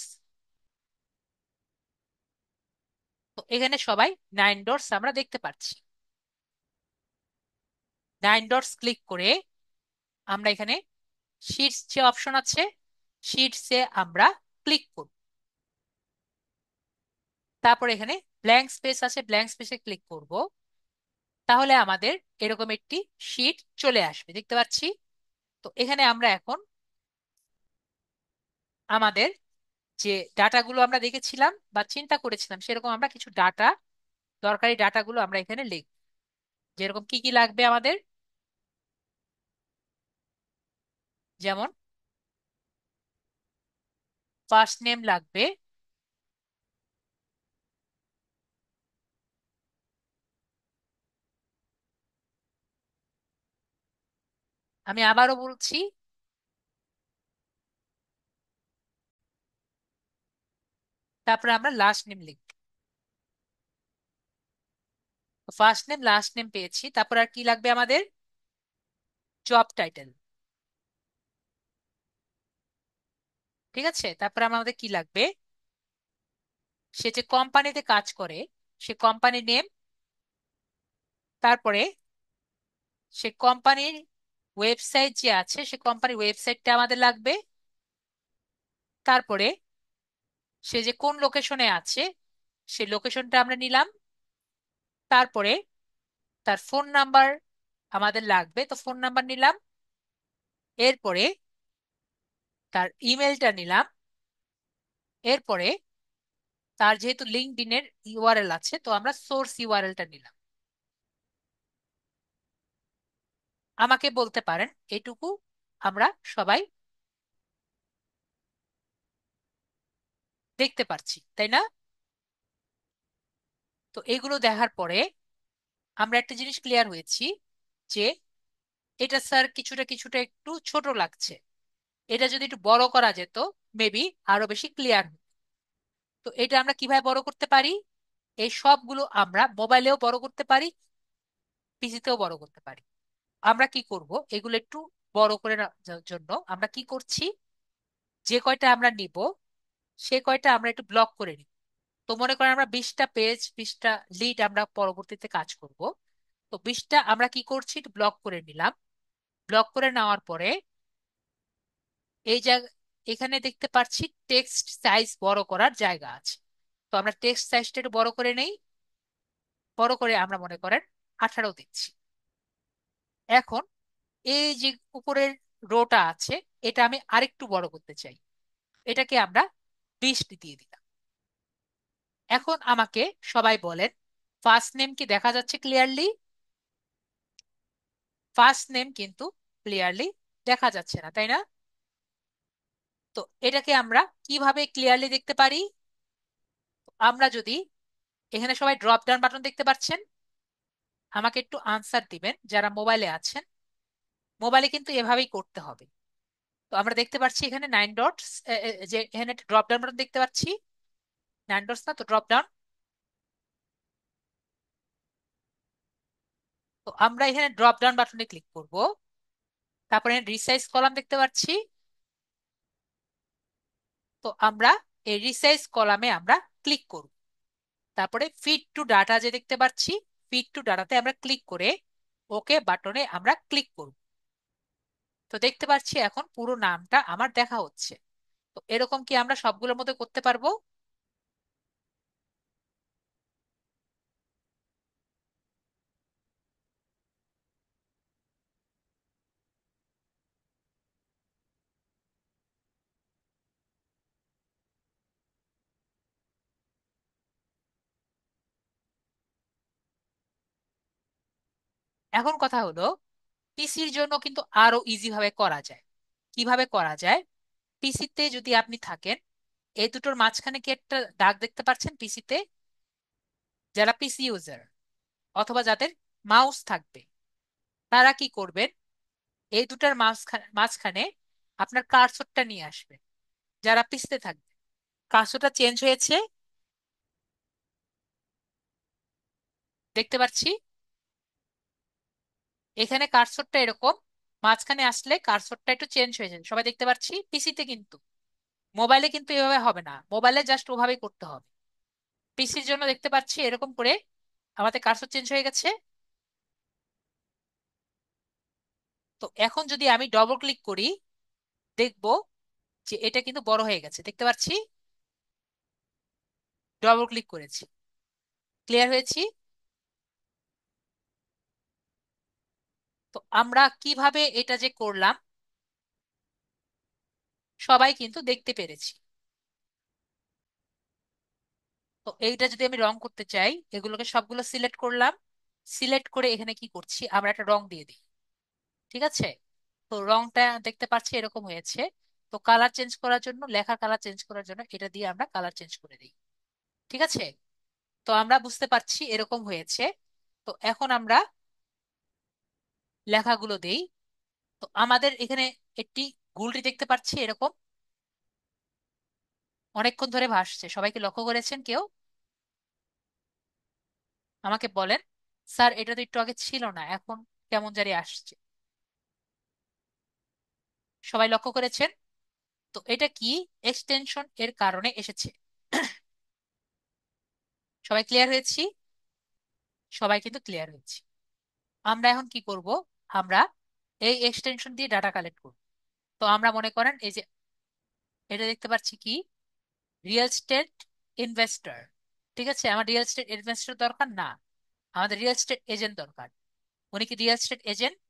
তো এখানে সবাই 9 ডটস আমরা দেখতে পাচ্ছি। 9 ডটস ক্লিক করে আমরা এখানে শিটস যে অপশন আছে, শিটসে আমরা ক্লিক করব। তারপর এখানে ব্ল্যাঙ্ক স্পেস আছে, ব্ল্যাঙ্ক স্পেসে ক্লিক করব। তাহলে আমাদের এরকম একটি শিট চলে আসবে, দেখতে পাচ্ছি। তো এখানে আমরা এখন আমাদের যে ডাটাগুলো আমরা দেখেছিলাম বা চিন্তা করেছিলাম, সেরকম আমরা কিছু ডাটা, দরকারি ডাটাগুলো আমরা এখানে লিখব। যেরকম কি কি লাগবে আমাদের, যেমন ফার্স্ট নেম লাগবে। আমি আবারও বলছি, তারপরে আমরা লাস্ট নেম লিখব। ফার্স্ট নেম লাস্ট নেম পেয়েছি, তারপর আর কি লাগবে আমাদের? Job title. ঠিক আছে, তারপর আমাদের কি লাগবে? সে যে কোম্পানিতে কাজ করে সে কোম্পানির নেম। তারপরে সে কোম্পানির ওয়েবসাইট যে আছে সে কোম্পানির ওয়েবসাইটটা আমাদের লাগবে। তারপরে সে যে কোন লোকেশনে আছে সে লোকেশনটা আমরা নিলাম। তারপরে তার ফোন নাম্বার আমাদের লাগবে, তো ফোন নাম্বার নিলাম। এরপরে তার ইমেলটা নিলাম। এরপরে তার যেহেতু লিঙ্কডইনের ইউআরএল আছে, তো আমরা সোর্স ইউআরএলটা নিলাম। আমাকে বলতে পারেন এটুকু আমরা সবাই দেখতে পারছি, তাই না? তো এগুলো দেখার পরে আমরা একটা জিনিস ক্লিয়ার হয়েছি যে এটা স্যার কিছুটা কিছুটা একটু ছোট লাগছে, এটা যদি একটু বড় করা যেত মেবি আরো বেশি ক্লিয়ার। তো এটা আমরা কিভাবে বড় করতে পারি? এই সবগুলো আমরা মোবাইলেও বড় করতে পারি, পিসিতেও বড় করতে পারি। আমরা কি করব, এগুলো একটু বড় করে জন্য আমরা কি করছি, যে কয়টা আমরা নিব সে কয়টা আমরা একটু ব্লক করে নিব। তো মনে করেন আমরা 20টা পেজ, 20টা লিড আমরা পরবর্তীতে কাজ করব। তো 20টা আমরা কি করছি, একটু ব্লক করে নিলাম। ব্লক করে নেওয়ার পরে এই জায়গা, এখানে দেখতে পাচ্ছি টেক্সট সাইজ বড় করার জায়গা আছে। তো আমরা টেক্সট সাইজটা একটু বড় করে নেই। বড় করে আমরা মনে করেন 18 দিচ্ছি। এখন এই যে উপরের রোটা আছে, এটা আমি আরেকটু বড় করতে চাই, এটাকে আমরা 20 দিয়ে দিলাম। এখন আমাকে সবাই বলেন, ফার্স্ট নেম কি দেখা যাচ্ছে ক্লিয়ারলি? ফার্স্ট নেম কিন্তু ক্লিয়ারলি দেখা যাচ্ছে না, তাই না? তো এটাকে আমরা কিভাবে ক্লিয়ারলি দেখতে পারি? আমরা যদি এখানে সবাই ড্রপ ডাউন বাটন দেখতে পাচ্ছেন, আমাকে একটু আনসার দিবেন যারা মোবাইলে আছেন। মোবাইলে কিন্তু এভাবেই করতে হবে। তো আমরা দেখতে পাচ্ছি এখানে 9 ডটস, যে এখানে ড্রপ ডাউন বাটন দেখতে পাচ্ছি। 9 ডটস না তো ড্রপ ডাউন। তো আমরা এখানে ড্রপ ডাউন বাটনে ক্লিক করব। তারপরে রিসাইজ কলাম দেখতে পাচ্ছি। তো আমরা এই রিসাইজ কলামে আমরা ক্লিক করব। তারপরে ফিট টু ডাটা যে দেখতে পাচ্ছি, ফিট টু ডাটাতে আমরা ক্লিক করে ওকে বাটনে আমরা ক্লিক করব। তো দেখতে পাচ্ছি এখন পুরো নামটা আমার দেখা হচ্ছে। তো এরকম কি আমরা সবগুলোর মধ্যে করতে পারবো? এখন কথা হলো, পিসির জন্য কিন্তু আরো ইজি ভাবে করা যায়। কিভাবে করা যায়? পিসিতে যদি আপনি থাকেন, এই দুটোর মাঝখানে কি একটা দাগ দেখতে পাচ্ছেন পিসিতে? যারা পিসি ইউজার অথবা যাদের মাউস থাকবে, তারা কি করবেন, এই দুটার মাঝখানে আপনার কার্সরটা নিয়ে আসবেন। যারা পিসিতে থাকবে, কার্সরটা চেঞ্জ হয়েছে দেখতে পাচ্ছি। এখানে কার্সরটা এরকম মাঝখানে আসলে কার্সরটা একটু চেঞ্জ হয়ে যায়, সবাই দেখতে পাচ্ছি পিসিতে। কিন্তু মোবাইলে কিন্তু এভাবে হবে না, মোবাইলে জাস্ট ওভাবেই করতে হবে। পিসির জন্য দেখতে পাচ্ছি এরকম করে আমাদের কার্সর চেঞ্জ হয়ে গেছে। তো এখন যদি আমি ডবল ক্লিক করি, দেখব যে এটা কিন্তু বড় হয়ে গেছে, দেখতে পাচ্ছি। ডবল ক্লিক করেছি, ক্লিয়ার হয়েছি। তো আমরা কিভাবে এটা যে করলাম সবাই কিন্তু দেখতে পেরেছি। তো এইটা যদি আমি রং করতে চাই, এগুলোকে সবগুলো সিলেক্ট করলাম। সিলেক্ট করে এখানে কি করছি, আমরা একটা রং দিয়ে দিই। ঠিক আছে? তো রংটা দেখতে পাচ্ছি এরকম হয়েছে। তো কালার চেঞ্জ করার জন্য, লেখার কালার চেঞ্জ করার জন্য এটা দিয়ে আমরা কালার চেঞ্জ করে দিই। ঠিক আছে? তো আমরা বুঝতে পারছি এরকম হয়েছে। তো এখন আমরা লেখাগুলো দেই। তো আমাদের এখানে একটি গুলটি দেখতে পাচ্ছি এরকম অনেকক্ষণ ধরে ভাসছে, সবাইকে লক্ষ্য করেছেন কেউ? আমাকে বলেন, স্যার এটা তো একটু আগে ছিল না, এখন কেমন জানি আসছে। সবাই লক্ষ্য করেছেন? তো এটা কি এক্সটেনশন এর কারণে এসেছে। সবাই ক্লিয়ার হয়েছি? সবাই কিন্তু ক্লিয়ার হয়েছি। আমরা এখন কি করব, আমরা এই এক্সটেনশন দিয়ে ডাটা কালেক্ট করব। তো আমরা মনে করেন এই যে এটা দেখতে পাচ্ছি কি, রিয়েল এস্টেট ইনভেস্টর। ঠিক আছে, আমার রিয়েল এস্টেট ইনভেস্টর দরকার না, আমাদের রিয়েল এস্টেট এজেন্ট দরকার। উনি কি রিয়েল এস্টেট এজেন্ট?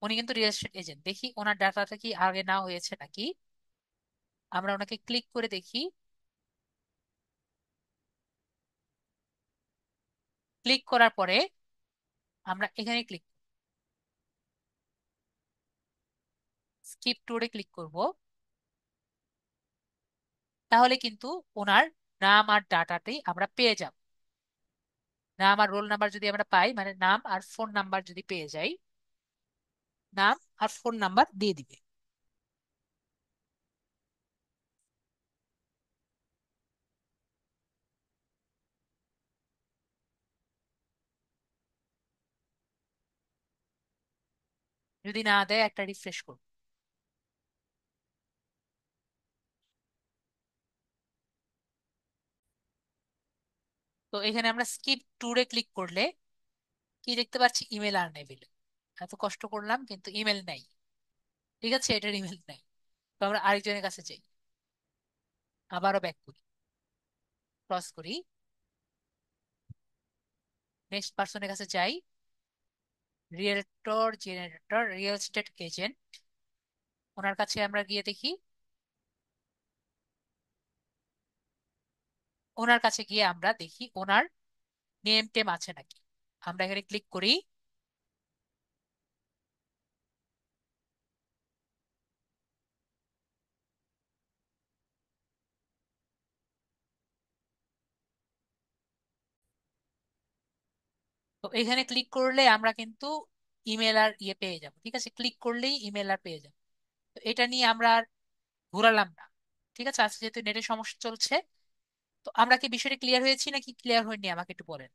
উনি কিন্তু রিয়েল এস্টেট এজেন্ট। দেখি ওনার ডাটাটা কি আগে না হয়েছে নাকি। আমরা ওনাকে ক্লিক করে দেখি। ক্লিক করার পরে আমরা এখানে ক্লিক, স্কিপ ট্যুরে ক্লিক করব। তাহলে কিন্তু ওনার নাম আর ডাটাতেই আমরা পেয়ে যাব। নাম আর রোল নাম্বার যদি আমরা পাই, মানে নাম আর ফোন নাম্বার যদি পেয়ে যাই, নাম আর ফোন নাম্বার দিয়ে দিবে। যদি না দেয় একটা রিফ্রেশ করব। তো এখানে আমরা স্কিপ ট্যুরে ক্লিক করলে কি দেখতে পাচ্ছি? ইমেল আর নেই। এত কষ্ট করলাম কিন্তু ইমেল নাই। ঠিক আছে, এটার ইমেল নাই। তো আমরা আরেকজনের কাছে যাই, আবারও ব্যাক করি, ক্রস করি, নেক্সট পার্সনের কাছে যাই। Realtor generator real estate agent, ওনার কাছে আমরা গিয়ে দেখি। ওনার কাছে গিয়ে আমরা দেখি ওনার নেম টেম আছে নাকি। আমরা এখানে ক্লিক করি। তো এখানে ক্লিক করলে আমরা কিন্তু ইমেল আর ইয়ে পেয়ে যাব। ঠিক আছে, ক্লিক করলেই ইমেল আর পেয়ে যাব। তো এটা নিয়ে আমরা আর ঘোরালাম না। ঠিক আছে, আজকে যেহেতু নেটের সমস্যা চলছে, তো আমরা কি বিষয়টা ক্লিয়ার হয়েছি নাকি ক্লিয়ার হয়নি আমাকে একটু বলেন।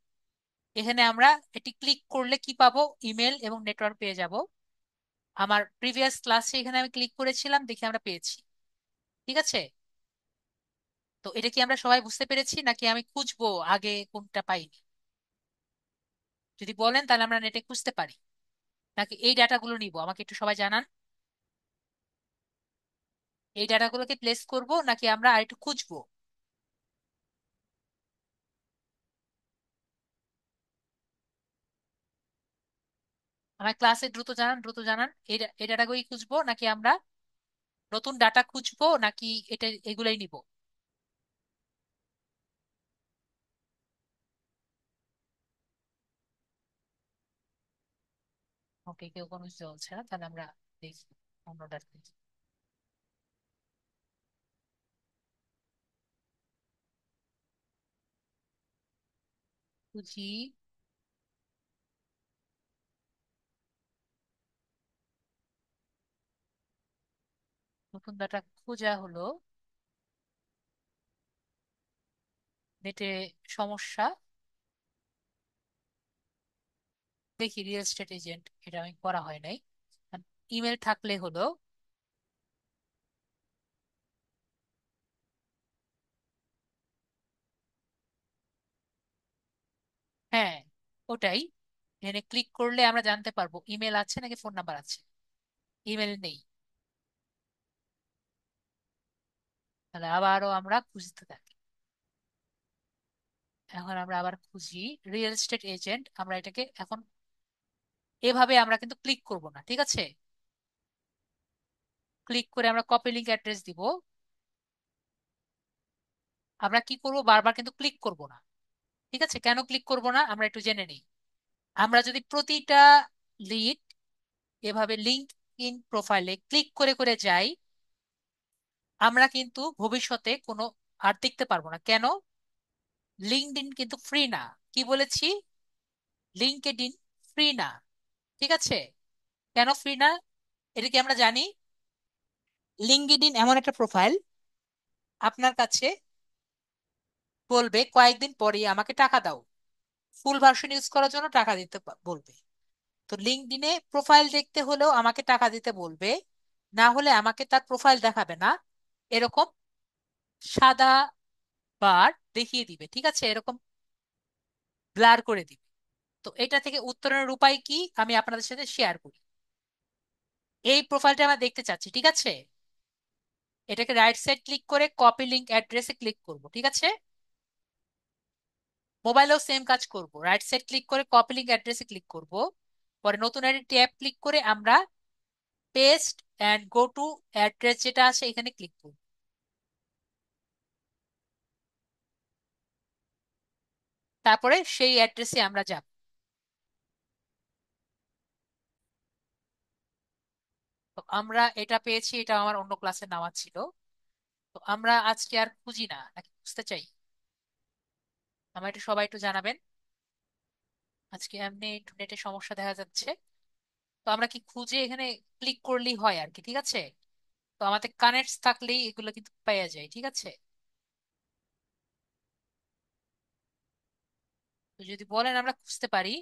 এখানে আমরা এটি ক্লিক করলে কি পাবো? ইমেল এবং নেটওয়ার্ক পেয়ে যাব। আমার প্রিভিয়াস ক্লাসে এখানে আমি ক্লিক করেছিলাম, দেখি আমরা পেয়েছি। ঠিক আছে, তো এটা কি আমরা সবাই বুঝতে পেরেছি নাকি আমি খুঁজবো আগে কোনটা পাইনি? যদি বলেন তাহলে আমরা নেটে খুঁজতে পারি, নাকি এই ডাটাগুলো নিব? আমাকে একটু সবাই জানান। এই ডাটাগুলোকে প্লেস করব নাকি আমরা আরেকটু খুঁজবো? আমার ক্লাসে দ্রুত জানান, দ্রুত জানান। এই ডাটাগুলোই খুঁজবো নাকি আমরা নতুন ডাটা খুঁজবো, নাকি এটা এগুলাই নিব? ওকে, কেউ কোনো কিছু চলছে না, তাহলে আমরা দেখি অন্য ডাটা খুঁজি। নতুন ডাটা খোঁজা হলো, নেটে সমস্যা। দেখি রিয়েল এস্টেট এজেন্ট, এটা আমি করা হয় নাই। ইমেল থাকলে হলো। হ্যাঁ, ওটাই। এখানে ক্লিক করলে আমরা জানতে পারবো ইমেল আছে নাকি ফোন নাম্বার আছে। ইমেল নেই। তাহলে আবারও আমরা খুঁজতে থাকি। এখন আমরা আবার খুঁজি রিয়েল এস্টেট এজেন্ট। আমরা এটাকে এখন এভাবে আমরা কিন্তু ক্লিক করব না। ঠিক আছে, ক্লিক করে আমরা কপি লিংক অ্যাড্রেস দিব। আমরা কি করব? বারবার কিন্তু ক্লিক করব না। ঠিক আছে, কেন ক্লিক করব না আমরা একটু জেনে নিই। আমরা যদি প্রতিটা লিড এভাবে লিঙ্ক ইন প্রোফাইলে ক্লিক করে করে যাই, আমরা কিন্তু ভবিষ্যতে কোনো আর দেখতে পারবো না। কেন? লিঙ্কডইন কিন্তু ফ্রি না। কি বলেছি? লিঙ্কডইন ফ্রি না। ঠিক আছে, কেন ফ্রি না? এটা কি আমরা জানি? লিঙ্কডইন এমন একটা প্রোফাইল, আপনার কাছে বলবে কয়েকদিন পরে আমাকে টাকা দাও, ফুল ভার্সন ইউজ করার জন্য টাকা দিতে বলবে। তো লিঙ্কডইনে প্রোফাইল দেখতে হলেও আমাকে টাকা দিতে বলবে, না হলে আমাকে তার প্রোফাইল দেখাবে না। এরকম সাদা বার দেখিয়ে দিবে। ঠিক আছে, এরকম ব্লার করে দিবে। তো এটা থেকে উত্তরণের উপায় কি আমি আপনাদের সাথে শেয়ার করি। এই প্রোফাইলটা আমরা দেখতে চাচ্ছি। ঠিক আছে, এটাকে রাইট সাইড ক্লিক করে কপি লিংক অ্যাড্রেসে ক্লিক করব। ঠিক আছে, মোবাইলেও সেম কাজ করব, রাইট সাইড ক্লিক করে কপি লিঙ্ক অ্যাড্রেসে ক্লিক করব, পরে নতুন একটি ট্যাব ক্লিক করে আমরা paste and go to address যেটা আছে এখানে ক্লিক করব। তারপরে সেই অ্যাড্রেসে আমরা যাব। তো আমরা এটা পেয়েছি, এটা আমার অন্য ক্লাসে নেওয়া ছিল। তো আমরা আজকে আর খুঁজি না, নাকি খুঁজতে চাই? আমার একটু সবাই একটু জানাবেন। আজকে এমনি একটু নেটে সমস্যা দেখা যাচ্ছে। তো আমরা কি খুঁজে এখানে ক্লিক করলেই হয় আর কি, ঠিক আছে? তো আমাদের কানেক্ট থাকলেই এগুলো কিন্তু পাওয়া যায়, ঠিক আছে? তো যদি বলেন আমরা খুঁজতে পারি,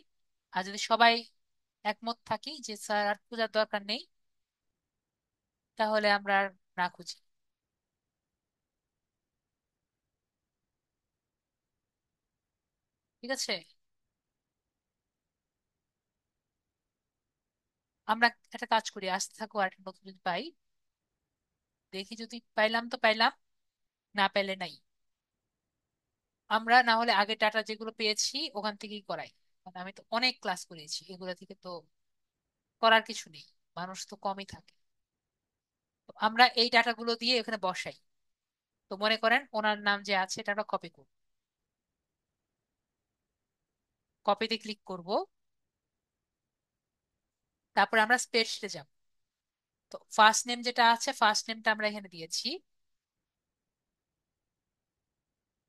আর যদি সবাই একমত থাকি যে স্যার আর খোঁজার দরকার নেই, তাহলে আমরা আর না খুঁজি। ঠিক আছে, আমরা একটা কাজ করি, আসতে থাকো, আর একটা নতুন যদি পাই দেখি, যদি পাইলাম তো পাইলাম, না পাইলে নাই। আমরা না হলে আগে ডাটা যেগুলো পেয়েছি ওখান থেকেই করাই, কারণ আমি তো অনেক ক্লাস করেছি, এগুলো থেকে তো করার কিছু নেই, মানুষ তো কমই থাকে। তো আমরা এই ডাটাগুলো দিয়ে এখানে বসাই। তো মনে করেন ওনার নাম যে আছে এটা আমরা কপি করব, কপিতে ক্লিক করব, তারপর আমরা স্প্রেডশিটে যাব। তো ফার্স্ট নেম যেটা আছে ফার্স্ট নেমটা আমরা এখানে দিয়েছি,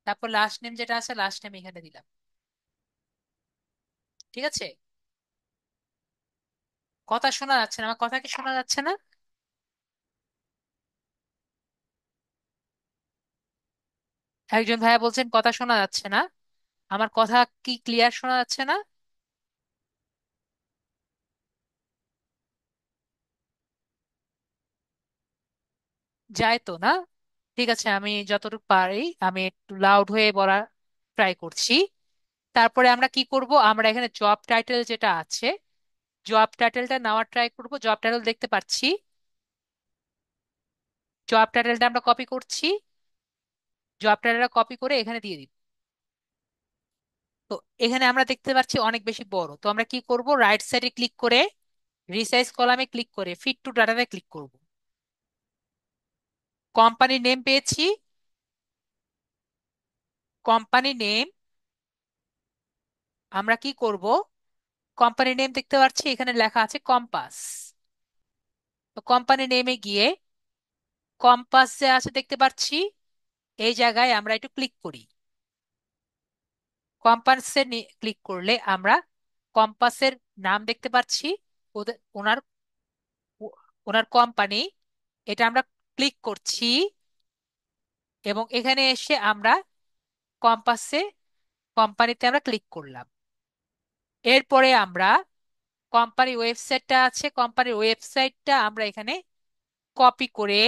তারপর লাস্ট নেম যেটা আছে লাস্ট নেম এখানে দিলাম। ঠিক আছে, কথা শোনা যাচ্ছে না? আমার কথা কি শোনা যাচ্ছে না? একজন ভাইয়া বলছেন কথা শোনা যাচ্ছে না। আমার কথা কি ক্লিয়ার শোনা যাচ্ছে না? যায় তো না? ঠিক আছে, আমি যতটুকু পারি আমি একটু লাউড হয়ে বলার ট্রাই করছি। তারপরে আমরা কি করব, আমরা এখানে জব টাইটেল যেটা আছে জব টাইটেলটা নেওয়ার ট্রাই করব। জব টাইটেল দেখতে পাচ্ছি, জব টাইটেলটা আমরা কপি করছি, জব টাইটেলটা কপি করে এখানে দিয়ে দিব। তো এখানে আমরা দেখতে পাচ্ছি অনেক বেশি বড়, তো আমরা কি করব, রাইট সাইডে ক্লিক করে রিসাইজ কলামে ক্লিক করে ফিট টু ডাটাতে ক্লিক করব। কোম্পানি নেম পেয়েছি, কোম্পানি নেম আমরা কি করব, কোম্পানি নেম দেখতে পাচ্ছি এখানে লেখা আছে কম্পাস। তো কোম্পানি নেমে গিয়ে কম্পাস যে আছে দেখতে পাচ্ছি, এই জায়গায় আমরা একটু ক্লিক করি। কম্পাসে ক্লিক করলে আমরা কম্পাসের নাম দেখতে পাচ্ছি, ওদের ওনার ওনার কোম্পানি, এটা আমরা ক্লিক করছি, এবং এখানে এসে আমরা কম্পাসে কোম্পানিতে আমরা ক্লিক করলাম। এরপরে আমরা কোম্পানির ওয়েবসাইটটা আছে, কোম্পানির ওয়েবসাইটটা আমরা এখানে কপি করে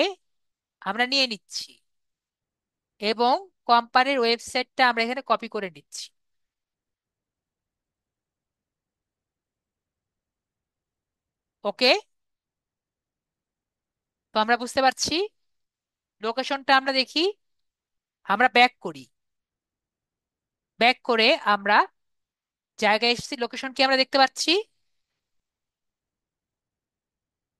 আমরা নিয়ে নিচ্ছি, এবং কোম্পানির ওয়েবসাইটটা আমরা এখানে কপি করে নিচ্ছি। ওকে, তো আমরা বুঝতে পারছি। লোকেশনটা আমরা দেখি, আমরা ব্যাক করি, ব্যাক করে আমরা জায়গায় এসেছি, লোকেশন কি আমরা দেখতে পাচ্ছি?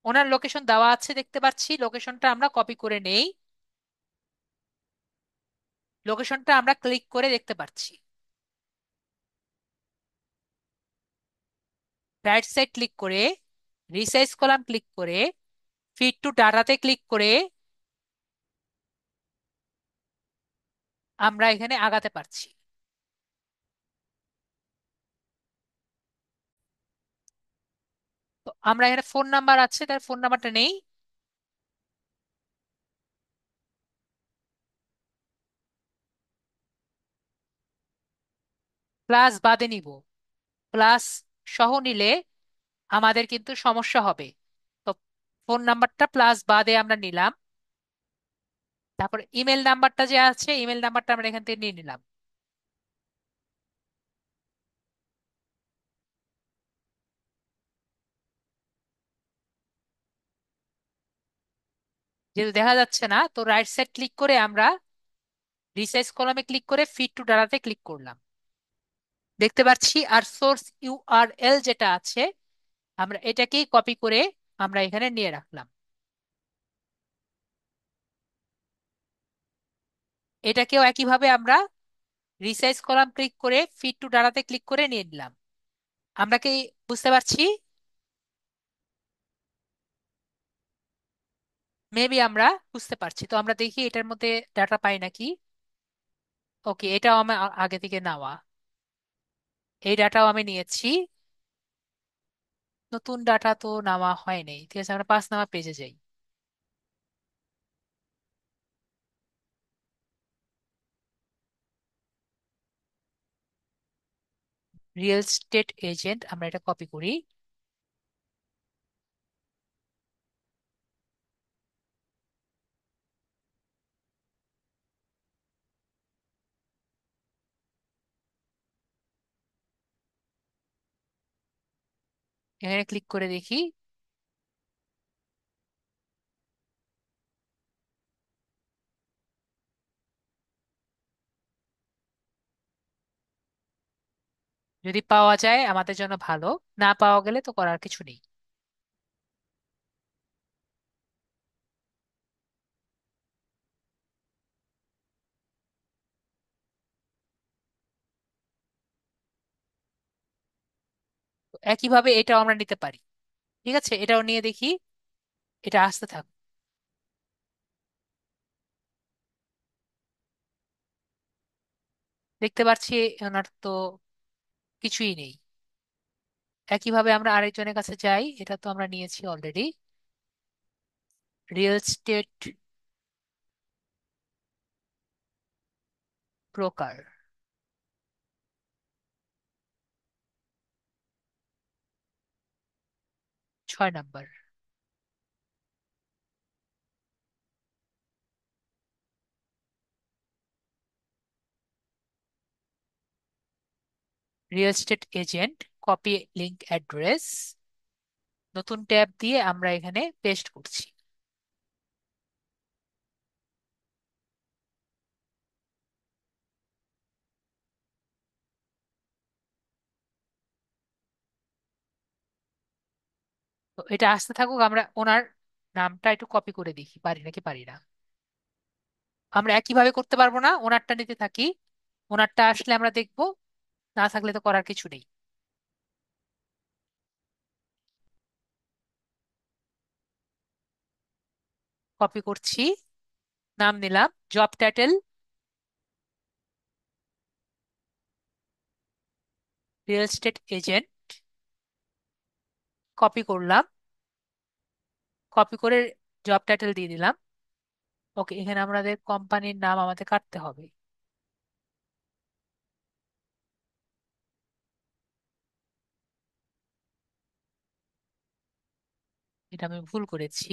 ওনার লোকেশন দেওয়া আছে দেখতে পাচ্ছি, লোকেশনটা আমরা কপি করে নেই, লোকেশনটা আমরা ক্লিক করে দেখতে পাচ্ছি। রাইট সাইড ক্লিক করে রিসাইজ কলাম ক্লিক করে ফিট টু ডাটাতে ক্লিক করে আমরা এখানে আগাতে পারছি। তো আমরা এখানে ফোন নাম্বার আছে, তার ফোন নাম্বারটা নেই, প্লাস বাদে নিব। প্লাস সহ নিলে আমাদের কিন্তু সমস্যা হবে। তো ফোন নাম্বারটা প্লাস বাদে আমরা নিলাম, তারপর ইমেল নাম্বারটা যে আছে ইমেল নাম্বারটা আমরা এখান থেকে নিয়ে নিলাম। যেহেতু দেখা যাচ্ছে না, তো রাইট সাইড ক্লিক করে আমরা রিসাইজ কলামে ক্লিক করে ফিট টু ডাটাতে ক্লিক করলাম। দেখতে পাচ্ছি। আর সোর্স ইউআরএল যেটা আছে, আমরা এটাকেই কপি করে আমরা এখানে নিয়ে রাখলাম। এটাকেও একইভাবে আমরা রিসাইজ কলাম ক্লিক করে ফিট টু ডাটাতে ক্লিক করে নিয়ে নিলাম। আমরা কি বুঝতে পারছি? মেবি আমরা বুঝতে পারছি। তো আমরা দেখি এটার মধ্যে ডাটা পাই নাকি। ওকে, এটাও আমার আগে থেকে নেওয়া। এই ডাটাও আমি নিয়েছি। নতুন ডাটা তো নেওয়া হয় নাই। ঠিক আছে, আমরা 5 নাম্বার পেজে যাই। রিয়েল স্টেট এজেন্ট, আমরা এটা কপি করি। এখানে ক্লিক করে দেখি। যদি পাওয়া যায় আমাদের জন্য ভালো, না পাওয়া গেলে তো করার কিছু নেই। তো একইভাবে এটাও আমরা নিতে পারি। ঠিক আছে, এটাও নিয়ে দেখি। এটা আসতে থাক। দেখতে পাচ্ছি ওনার তো কিছুই নেই। একইভাবে আমরা আরেকজনের কাছে যাই। এটা তো আমরা নিয়েছি already. Real estate broker, 6 number. Real estate agent, copy link address, নতুন ট্যাব দিয়ে আমরা এখানে পেস্ট করছি। তো এটা আসতে থাকুক, আমরা ওনার নামটা একটু কপি করে দেখি পারি নাকি পারি না। আমরা একইভাবে করতে পারবো না, ওনারটা নিতে থাকি। ওনারটা আসলে আমরা দেখবো, না থাকলে তো করার কিছু নেই। কপি করছি, নাম নিলাম, job title real estate agent, copy করলাম। কপি করে জব টাইটেল দিয়ে দিলাম। ওকে, এখানে আমাদের কোম্পানির নাম আমাদের কাটতে হবে। এটা আমি ভুল করেছি।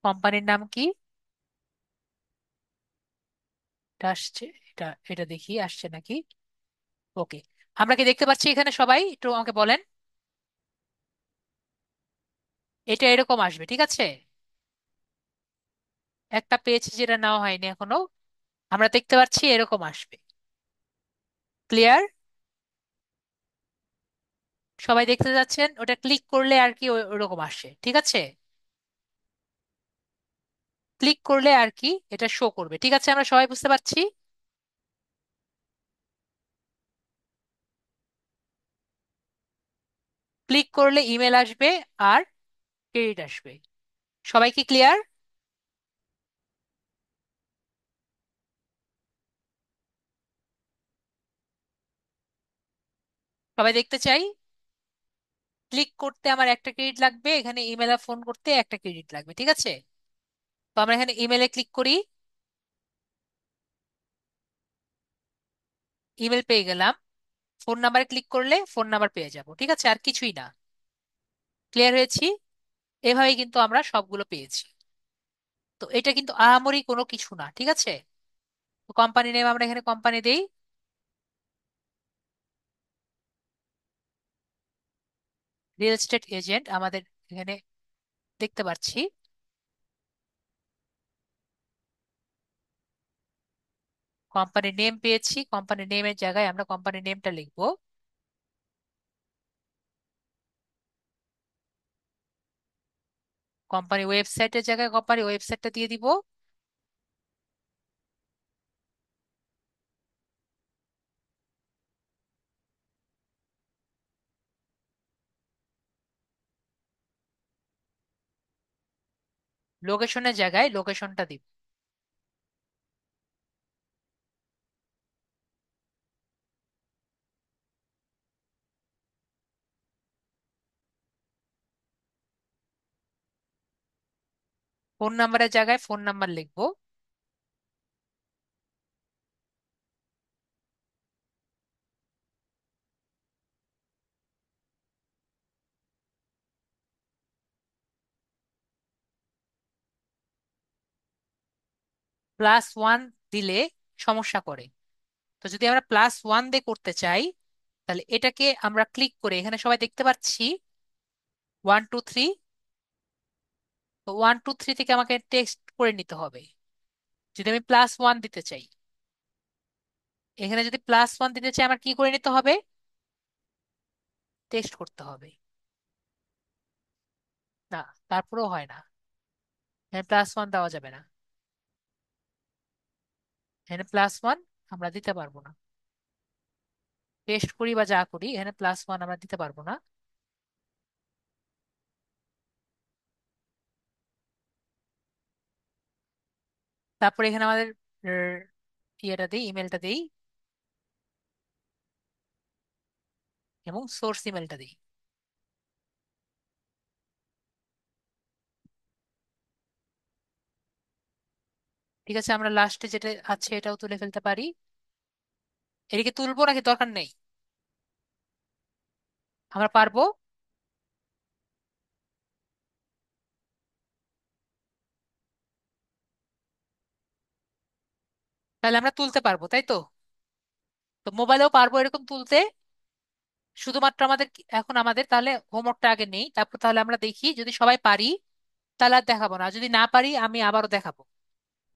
কোম্পানির নাম কি? এটা আসছে। এটা এটা দেখি আসছে নাকি। ওকে, আমরা কি দেখতে পাচ্ছি এখানে? সবাই একটু আমাকে বলেন। এটা এরকম আসবে, ঠিক আছে। একটা পেজ যেটা নেওয়া হয়নি এখনো, আমরা দেখতে পাচ্ছি এরকম আসবে। ক্লিয়ার? সবাই দেখতে যাচ্ছেন? ওটা ক্লিক করলে আর কি ওরকম আসে, ঠিক আছে। ক্লিক করলে আর কি এটা শো করবে, ঠিক আছে। আমরা সবাই বুঝতে পারছি। ক্লিক করলে ইমেল আসবে আর ক্রেডিট আসবে। সবাই কি ক্লিয়ার? সবাই দেখতে চাই। ক্লিক করতে আমার একটা ক্রেডিট লাগবে, এখানে ইমেল আর ফোন করতে একটা ক্রেডিট লাগবে, ঠিক আছে। তো আমরা এখানে ইমেলে ক্লিক করি। ইমেল পেয়ে গেলাম। ফোন নাম্বারে ক্লিক করলে ফোন নাম্বার পেয়ে যাব, ঠিক আছে। আর কিছুই না। ক্লিয়ার হয়েছি? এভাবেই কিন্তু আমরা সবগুলো পেয়েছি। তো এটা কিন্তু আহামরি কোনো কিছু না, ঠিক আছে। তো কোম্পানি নেম আমরা এখানে কোম্পানি দেই। রিয়েল এস্টেট এজেন্ট আমাদের এখানে দেখতে পাচ্ছি। কোম্পানি নেম পেয়েছি, কোম্পানি নেমের জায়গায় আমরা কোম্পানি নেমটা লিখবো। কোম্পানি ওয়েবসাইটের জায়গায় কোম্পানি ওয়েবসাইটটা দিয়ে দিব। লোকেশনের জায়গায় লোকেশনটা দিব। ফোন নাম্বারের জায়গায় ফোন নাম্বার লিখবো। +1 দিলে সমস্যা করে। তো যদি আমরা +1 দিয়ে করতে চাই, তাহলে এটাকে আমরা ক্লিক করে এখানে সবাই দেখতে পাচ্ছি 1 2 3। তো 1 2 3 থেকে আমাকে টেক্সট করে নিতে হবে যদি আমি +1 দিতে চাই। এখানে যদি +1 দিতে চাই আমার কি করে নিতে হবে? টেক্সট করতে হবে। না, তারপরেও হয় না। এখানে +1 দেওয়া যাবে না। এখানে +1 আমরা দিতে পারবো না। টেস্ট করি বা যা করি, এখানে +1 আমরা দিতে পারবো না। তারপরে এখানে আমাদের আহ, ইয়েটা দিই, ইমেলটা দিই এবং সোর্স ইমেলটা দিই। ঠিক আছে, আমরা লাস্টে যেটা আছে এটাও তুলে ফেলতে পারি। এদিকে তুলবো নাকি দরকার নেই? আমরা পারবো। তাহলে আমরা তুলতে পারবো, তাই তো? তো মোবাইলেও পারবো এরকম তুলতে। শুধুমাত্র আমাদের এখন আমাদের তাহলে হোমওয়ার্কটা আগে নেই, তারপর তাহলে আমরা দেখি যদি সবাই পারি তাহলে আর দেখাবো না, যদি না পারি আমি আবারও দেখাবো।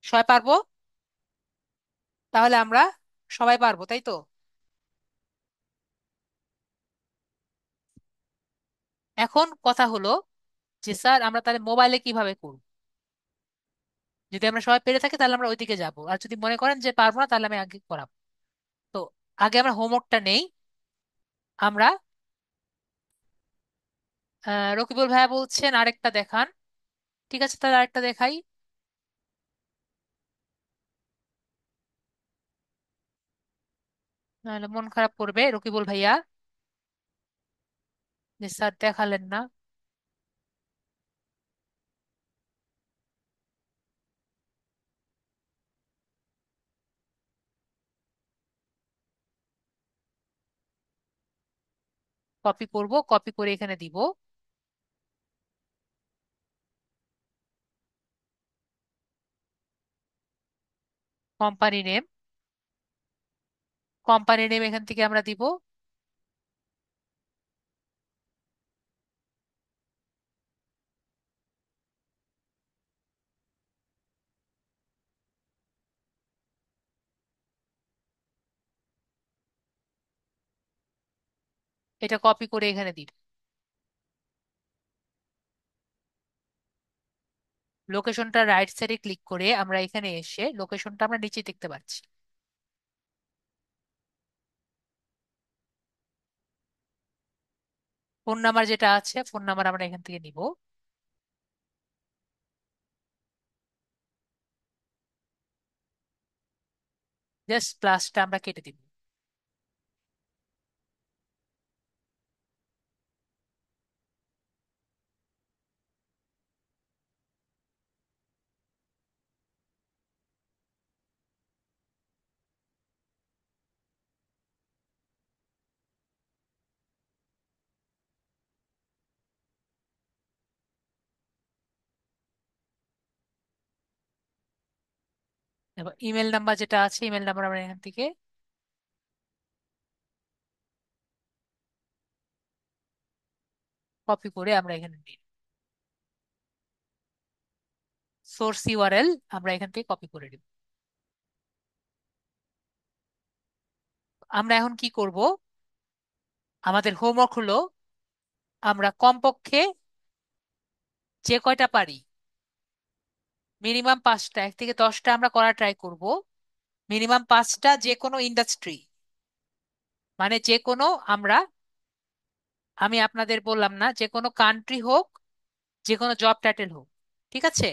সবাই পারবো? তাহলে আমরা সবাই পারবো, তাই তো? এখন কথা হলো যে স্যার আমরা তাহলে মোবাইলে কিভাবে করব? যদি আমরা সবাই পেরে থাকি তাহলে আমরা ওইদিকে যাব, আর যদি মনে করেন যে পারবো না তাহলে আমি আগে করাবো। তো আগে আমরা হোমওয়ার্কটা নেই। আমরা রকিবুল ভাইয়া বলছেন আরেকটা দেখান। ঠিক আছে, তাহলে আরেকটা দেখাই। নাহলে মন খারাপ করবে রকিবুল ভাইয়া যে স্যার দেখালেন না। কপি করব, কপি করে এখানে দিব। কোম্পানি নেম, কোম্পানি নেম এখান থেকে আমরা দিব। এটা কপি করে এখানে দিব। লোকেশনটা রাইট সাইডে ক্লিক করে আমরা এখানে এসে লোকেশনটা আমরা নিচে দেখতে পাচ্ছি। ফোন নাম্বার যেটা আছে ফোন নাম্বার আমরা এখান থেকে নিব। জাস্ট প্লাসটা আমরা কেটে দিব। এবার ইমেল নাম্বার যেটা আছে ইমেল নাম্বার আমরা এখান থেকে কপি করে আমরা এখানে নিই। সোর্স ইউআরএল আমরা এখান থেকে কপি করে দিব। আমরা এখন কি করব? আমাদের হোমওয়ার্ক হলো আমরা কমপক্ষে যে কয়টা পারি, মিনিমাম 5টা, 1 থেকে 10টা আমরা করা ট্রাই করব। মিনিমাম 5টা, যে কোনো ইন্ডাস্ট্রি, মানে যে কোনো, আমরা, আমি আপনাদের বললাম না, যে কোনো কান্ট্রি হোক, যে কোনো জব টাইটেল হোক, ঠিক আছে?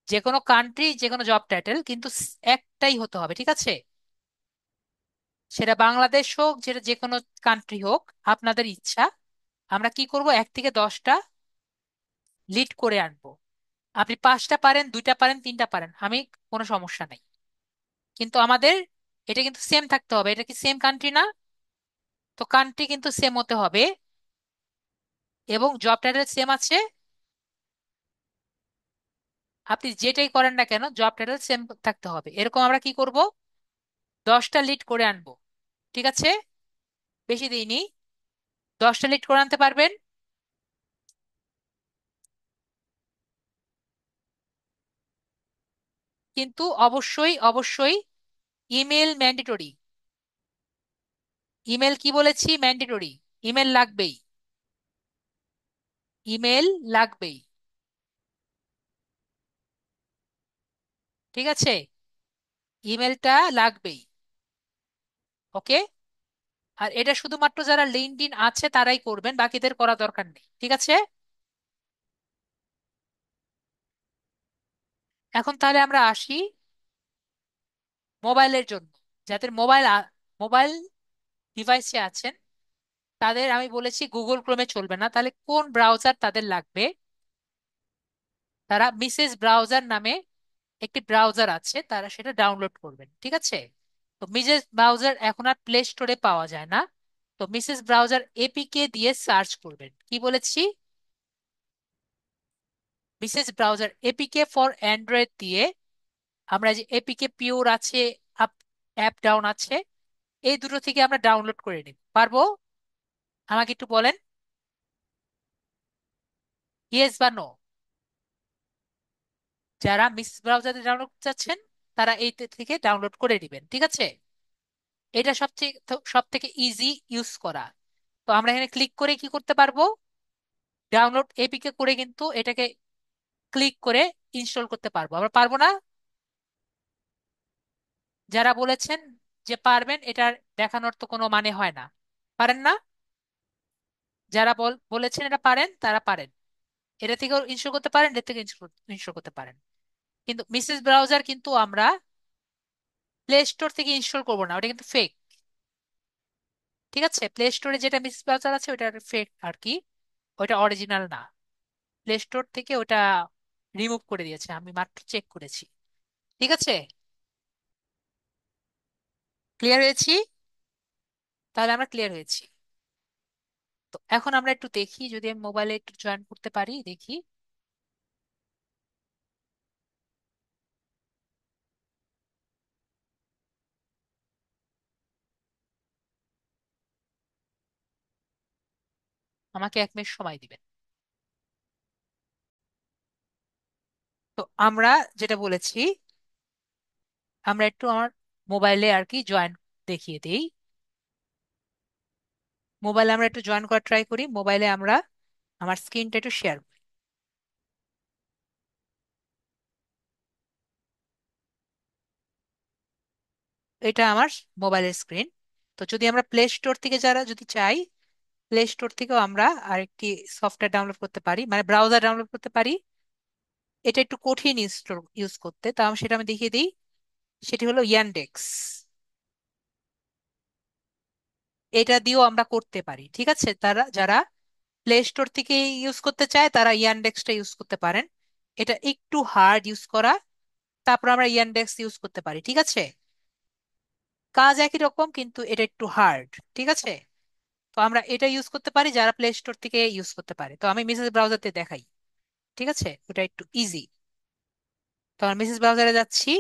যে কোনো কান্ট্রি, যে কোনো জব টাইটেল, কিন্তু একটাই হতে হবে, ঠিক আছে? সেটা বাংলাদেশ হোক, যেটা যে কোনো কান্ট্রি হোক, আপনাদের ইচ্ছা। আমরা কি করব, 1 থেকে 10টা লিড করে আনবো। আপনি 5টা পারেন, 2টা পারেন, 3টা পারেন, আমি কোনো সমস্যা নাই। কিন্তু আমাদের এটা কিন্তু সেম থাকতে হবে। এটা কি সেম কান্ট্রি না? তো কান্ট্রি কিন্তু সেম হতে হবে, এবং জব টাইটেল সেম আছে। আপনি যেটাই করেন না কেন, জব টাইটেল সেম থাকতে হবে। এরকম আমরা কি করব, 10টা লিড করে আনবো, ঠিক আছে? বেশি দিইনি। 10টা লিড করে আনতে পারবেন? কিন্তু অবশ্যই অবশ্যই ইমেল ম্যান্ডেটরি। ইমেল কি বলেছি? ম্যান্ডেটরি। ইমেল লাগবেই। ইমেল লাগবেই, ঠিক আছে? ইমেলটা লাগবেই। ওকে। আর এটা শুধুমাত্র যারা লিঙ্কডইন আছে তারাই করবেন, বাকিদের করা দরকার নেই, ঠিক আছে? এখন তাহলে আমরা আসি মোবাইলের জন্য। যাদের মোবাইল ডিভাইসে আছেন, তাদের আমি বলেছি গুগল ক্রোমে চলবে না। তাহলে কোন ব্রাউজার তাদের লাগবে? তারা মিসেস ব্রাউজার নামে একটি ব্রাউজার আছে, তারা সেটা ডাউনলোড করবেন, ঠিক আছে? তো মিসেস ব্রাউজার এখন আর প্লে স্টোরে পাওয়া যায় না। তো মিসেস ব্রাউজার এপিকে দিয়ে সার্চ করবেন। কি বলেছি? Mrs browser APK for Android দিয়ে, আমরা যে এপিকে পিওর আছে, আপ, অ্যাপ ডাউন আছে, এই দুটো থেকে আমরা ডাউনলোড করে নিব পারবো? আমাকে একটু বলেন, ইয়েস বা নো। যারা মিস ব্রাউজারে ডাউনলোড করতে চাচ্ছেন, তারা এই থেকে ডাউনলোড করে নেবেন, ঠিক আছে? এটা সব থেকে ইজি ইউজ করা। তো আমরা এখানে ক্লিক করে কি করতে পারবো, ডাউনলোড এপিকে করে কিন্তু এটাকে ক্লিক করে ইনস্টল করতে পারবো। আমরা পারবো না? যারা বলেছেন যে পারবেন, এটার দেখানোর তো কোনো মানে হয় না। পারেন না? যারা বলেছেন এটা পারেন, তারা পারেন। এটা থেকেও ইনস্টল করতে পারেন, এটা থেকে ইনস্টল করতে পারেন। কিন্তু মিসেস ব্রাউজার কিন্তু আমরা প্লে স্টোর থেকে ইনস্টল করবো না, ওটা কিন্তু ফেক, ঠিক আছে? প্লে স্টোরে যেটা মিসেস ব্রাউজার আছে ওটা ফেক আর কি, ওটা অরিজিনাল না। প্লে স্টোর থেকে ওটা রিমুভ করে দিয়েছে, আমি মাত্র চেক করেছি, ঠিক আছে? ক্লিয়ার হয়েছি? তাহলে আমরা ক্লিয়ার হয়েছি। তো এখন আমরা একটু দেখি, যদি আমি মোবাইলে একটু জয়েন করতে পারি, দেখি। আমাকে 1 মিনিট সময় দিবেন। তো আমরা যেটা বলেছি, আমরা একটু আমার মোবাইলে আর কি জয়েন দেখিয়ে দিই। মোবাইলে আমরা একটু জয়েন করার ট্রাই করি। মোবাইলে আমরা আমার স্ক্রিনটা একটু শেয়ার করি। এটা আমার মোবাইলের স্ক্রিন। তো যদি আমরা প্লে স্টোর থেকে, যারা যদি চাই, প্লে স্টোর থেকেও আমরা আরেকটি সফটওয়্যার ডাউনলোড করতে পারি, মানে ব্রাউজার ডাউনলোড করতে পারি। এটা একটু কঠিন ইউজ করতে, তা সেটা আমি দেখিয়ে দিই। সেটি হলো ইয়ানডেক্স। এটা দিয়েও আমরা করতে পারি, ঠিক আছে? তারা যারা প্লে স্টোর থেকে ইউজ করতে চায়, তারা ইয়ানডেক্সটা ইউজ করতে পারেন। এটা একটু হার্ড ইউজ করা। তারপর আমরা ইয়ানডেক্স ইউজ করতে পারি, ঠিক আছে? কাজ একই রকম, কিন্তু এটা একটু হার্ড, ঠিক আছে? তো আমরা এটা ইউজ করতে পারি, যারা প্লে স্টোর থেকে ইউজ করতে পারে। তো আমি মিসেস ব্রাউজারতে দেখাই, ঠিক আছে? ওটা একটু ইজি। তো আমরা মিসেস ব্রাউজারে যাচ্ছি।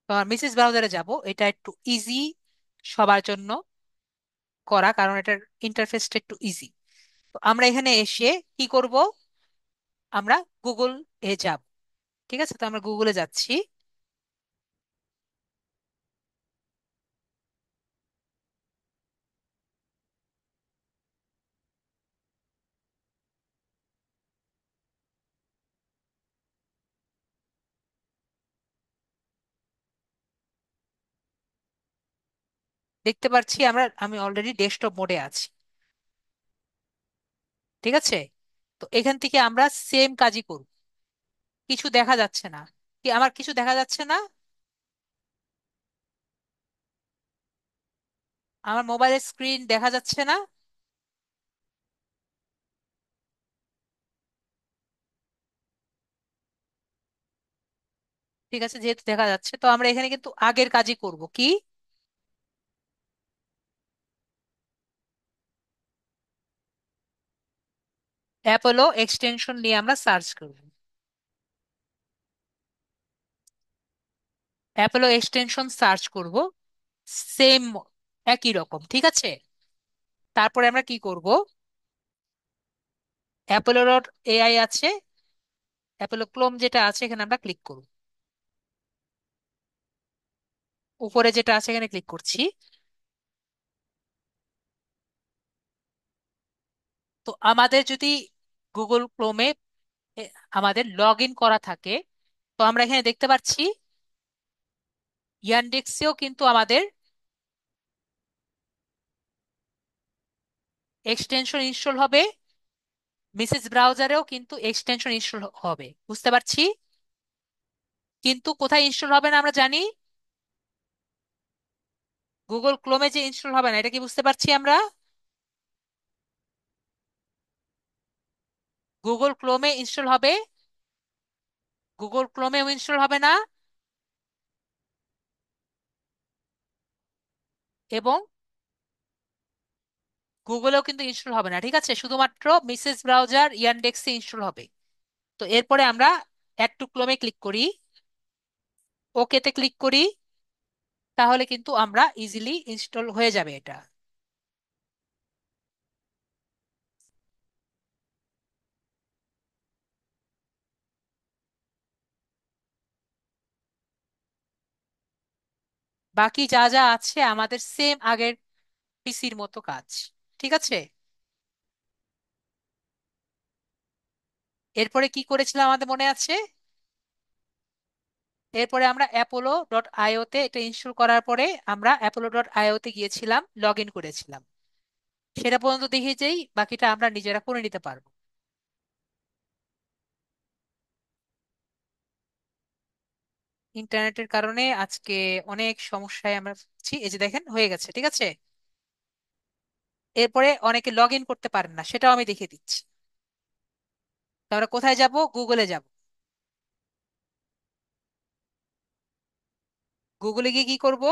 তো আমরা মিসেস ব্রাউজারে যাব, এটা একটু ইজি সবার জন্য করা, কারণ এটার ইন্টারফেসটা একটু ইজি। তো আমরা এখানে এসে কি করব, আমরা গুগল এ যাব। ঠিক আছে, তো আমরা গুগলে যাচ্ছি। দেখতে পাচ্ছি আমি অলরেডি ডেস্কটপ মোডে আছি। ঠিক আছে, তো এখান থেকে আমরা সেম কাজই করব। কিছু দেখা যাচ্ছে না? কি আমার কিছু দেখা যাচ্ছে না? আমার মোবাইলের স্ক্রিন দেখা যাচ্ছে না? ঠিক আছে, যেহেতু দেখা যাচ্ছে, তো আমরা এখানে কিন্তু আগের কাজই করব। কি? অ্যাপোলো এক্সটেনশন নিয়ে আমরা সার্চ করব। অ্যাপোলো এক্সটেনশন সার্চ করব। সেম, একই রকম। ঠিক আছে, তারপরে আমরা কি করব? অ্যাপোলো ডট এআই আছে, অ্যাপোলো ক্লোম যেটা আছে এখানে আমরা ক্লিক করব। উপরে যেটা আছে এখানে ক্লিক করছি। তো আমাদের যদি গুগল ক্রোমে আমাদের লগ ইন করা থাকে, তো আমরা এখানে দেখতে পাচ্ছি ইয়ান্ডেক্সেও কিন্তু আমাদের এক্সটেনশন ইনস্টল হবে, মেসেজ ব্রাউজারেও কিন্তু এক্সটেনশন ইনস্টল হবে, বুঝতে পারছি। কিন্তু কোথায় ইনস্টল হবে না আমরা জানি? গুগল ক্রোমে যে ইনস্টল হবে না, এটা কি বুঝতে পারছি আমরা? গুগল ক্রোমে ইনস্টল হবে, গুগল ক্রোমেও ইনস্টল হবে না, এবং গুগলেও কিন্তু ইনস্টল হবে না। ঠিক আছে, শুধুমাত্র মেসেজ ব্রাউজার ইয়ান্ডেক্সে ইনস্টল হবে। তো এরপরে আমরা অ্যাড টু ক্রোমে ক্লিক করি, ওকেতে ক্লিক করি, তাহলে কিন্তু আমরা ইজিলি ইনস্টল হয়ে যাবে এটা। বাকি যা যা আছে আমাদের সেম আগের পিসির মতো কাজ। ঠিক আছে, এরপরে কি করেছিলাম আমাদের মনে আছে? এরপরে আমরা অ্যাপোলো ডট আইওতে এটা ইনস্টল করার পরে আমরা অ্যাপোলো ডট আইওতে গিয়েছিলাম, লগ ইন করেছিলাম। সেটা পর্যন্ত দেখে যেই, বাকিটা আমরা নিজেরা করে নিতে পারবো। ইন্টারনেটের কারণে আজকে অনেক সমস্যায় আমরা ভুগছি। এই যে দেখেন হয়ে গেছে। ঠিক আছে, এরপরে অনেকে লগ ইন করতে পারেন না, সেটাও আমি দেখিয়ে দিচ্ছি। তো আমরা কোথায় যাব? গুগলে যাব। গুগলে গিয়ে কি করব?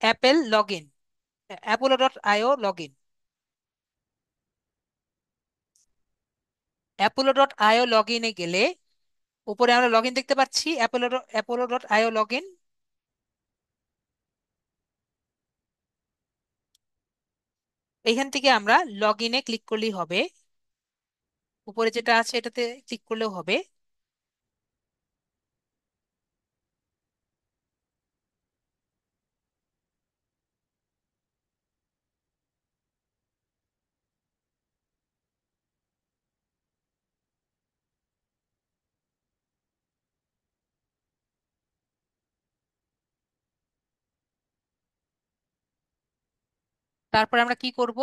Apple log in, Apollo dot IO log in. Apollo dot IO log ইনে গেলে উপরে আমরা লগ ইন দেখতে পাচ্ছি, Apollo dot IO log in. এখান থেকে আমরা লগ ইনে ক্লিক করলেই হবে। উপরে যেটা আছে এটাতে ক্লিক করলেও হবে। তারপর আমরা কি করব?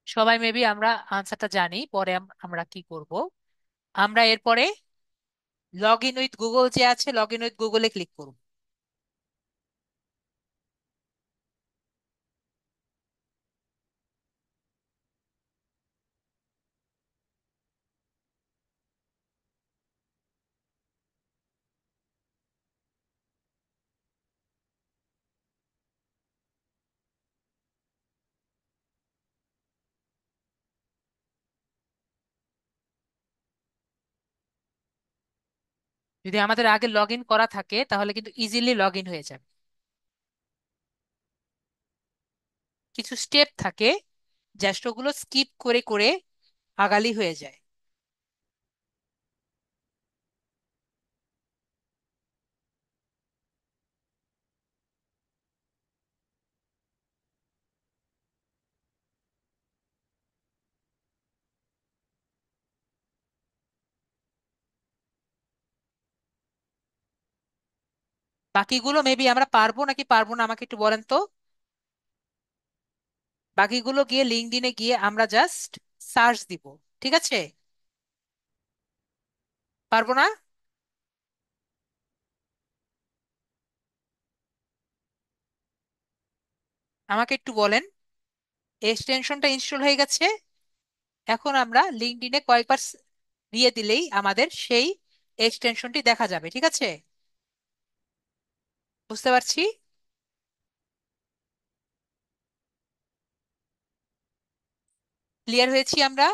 সবাই মেবি আমরা আনসারটা জানি। পরে আমরা কি করব? আমরা এরপরে লগ ইন উইথ গুগল যে আছে, লগ ইন উইথ গুগলে ক্লিক করব। যদি আমাদের আগে লগ ইন করা থাকে তাহলে কিন্তু ইজিলি লগ ইন হয়ে যাবে। কিছু স্টেপ থাকে, জাস্ট ওগুলো স্কিপ করে করে আগালি হয়ে যায়। বাকিগুলো মেবি আমরা পারবো নাকি পারবো না আমাকে একটু বলেন তো। বাকিগুলো গিয়ে লিঙ্কডইনে গিয়ে আমরা জাস্ট সার্চ দিব, ঠিক আছে? পারবো না? আমাকে একটু বলেন। এক্সটেনশনটা ইনস্টল হয়ে গেছে। এখন আমরা লিঙ্কডইনে কয়েকবার দিয়ে দিলেই আমাদের সেই এক্সটেনশনটি দেখা যাবে, ঠিক আছে? বুঝতে পারছি। ক্লিয়ার হয়েছি আমরা?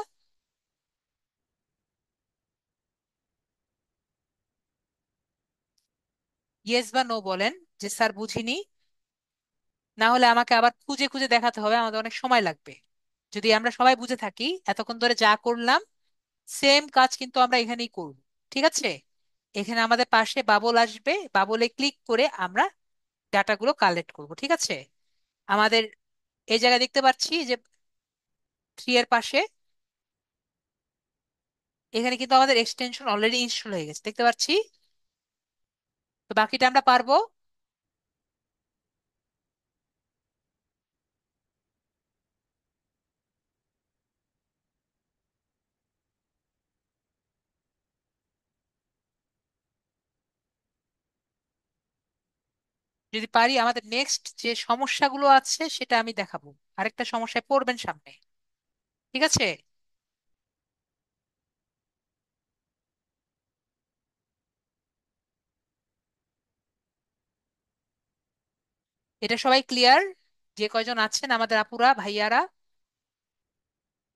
ইয়েস বা নো বলেন, যে স্যার বুঝিনি। না হলে আমাকে আবার খুঁজে খুঁজে দেখাতে হবে, আমাদের অনেক সময় লাগবে। যদি আমরা সবাই বুঝে থাকি, এতক্ষণ ধরে যা করলাম সেম কাজ কিন্তু আমরা এখানেই করব, ঠিক আছে? এখানে আমাদের পাশে বাবল আসবে, বাবলে ক্লিক করে আমরা ডাটাগুলো কালেক্ট করব, ঠিক আছে? আমাদের এই জায়গায় দেখতে পাচ্ছি যে 3 এর পাশে, এখানে কিন্তু আমাদের এক্সটেনশন অলরেডি ইনস্টল হয়ে গেছে, দেখতে পাচ্ছি। তো বাকিটা আমরা পারবো। যদি পারি, আমাদের নেক্সট যে সমস্যাগুলো আছে সেটা আমি দেখাবো। আরেকটা সমস্যায় পড়বেন সামনে, ঠিক আছে? এটা সবাই ক্লিয়ার? যে কয়জন আছেন আমাদের আপুরা ভাইয়ারা,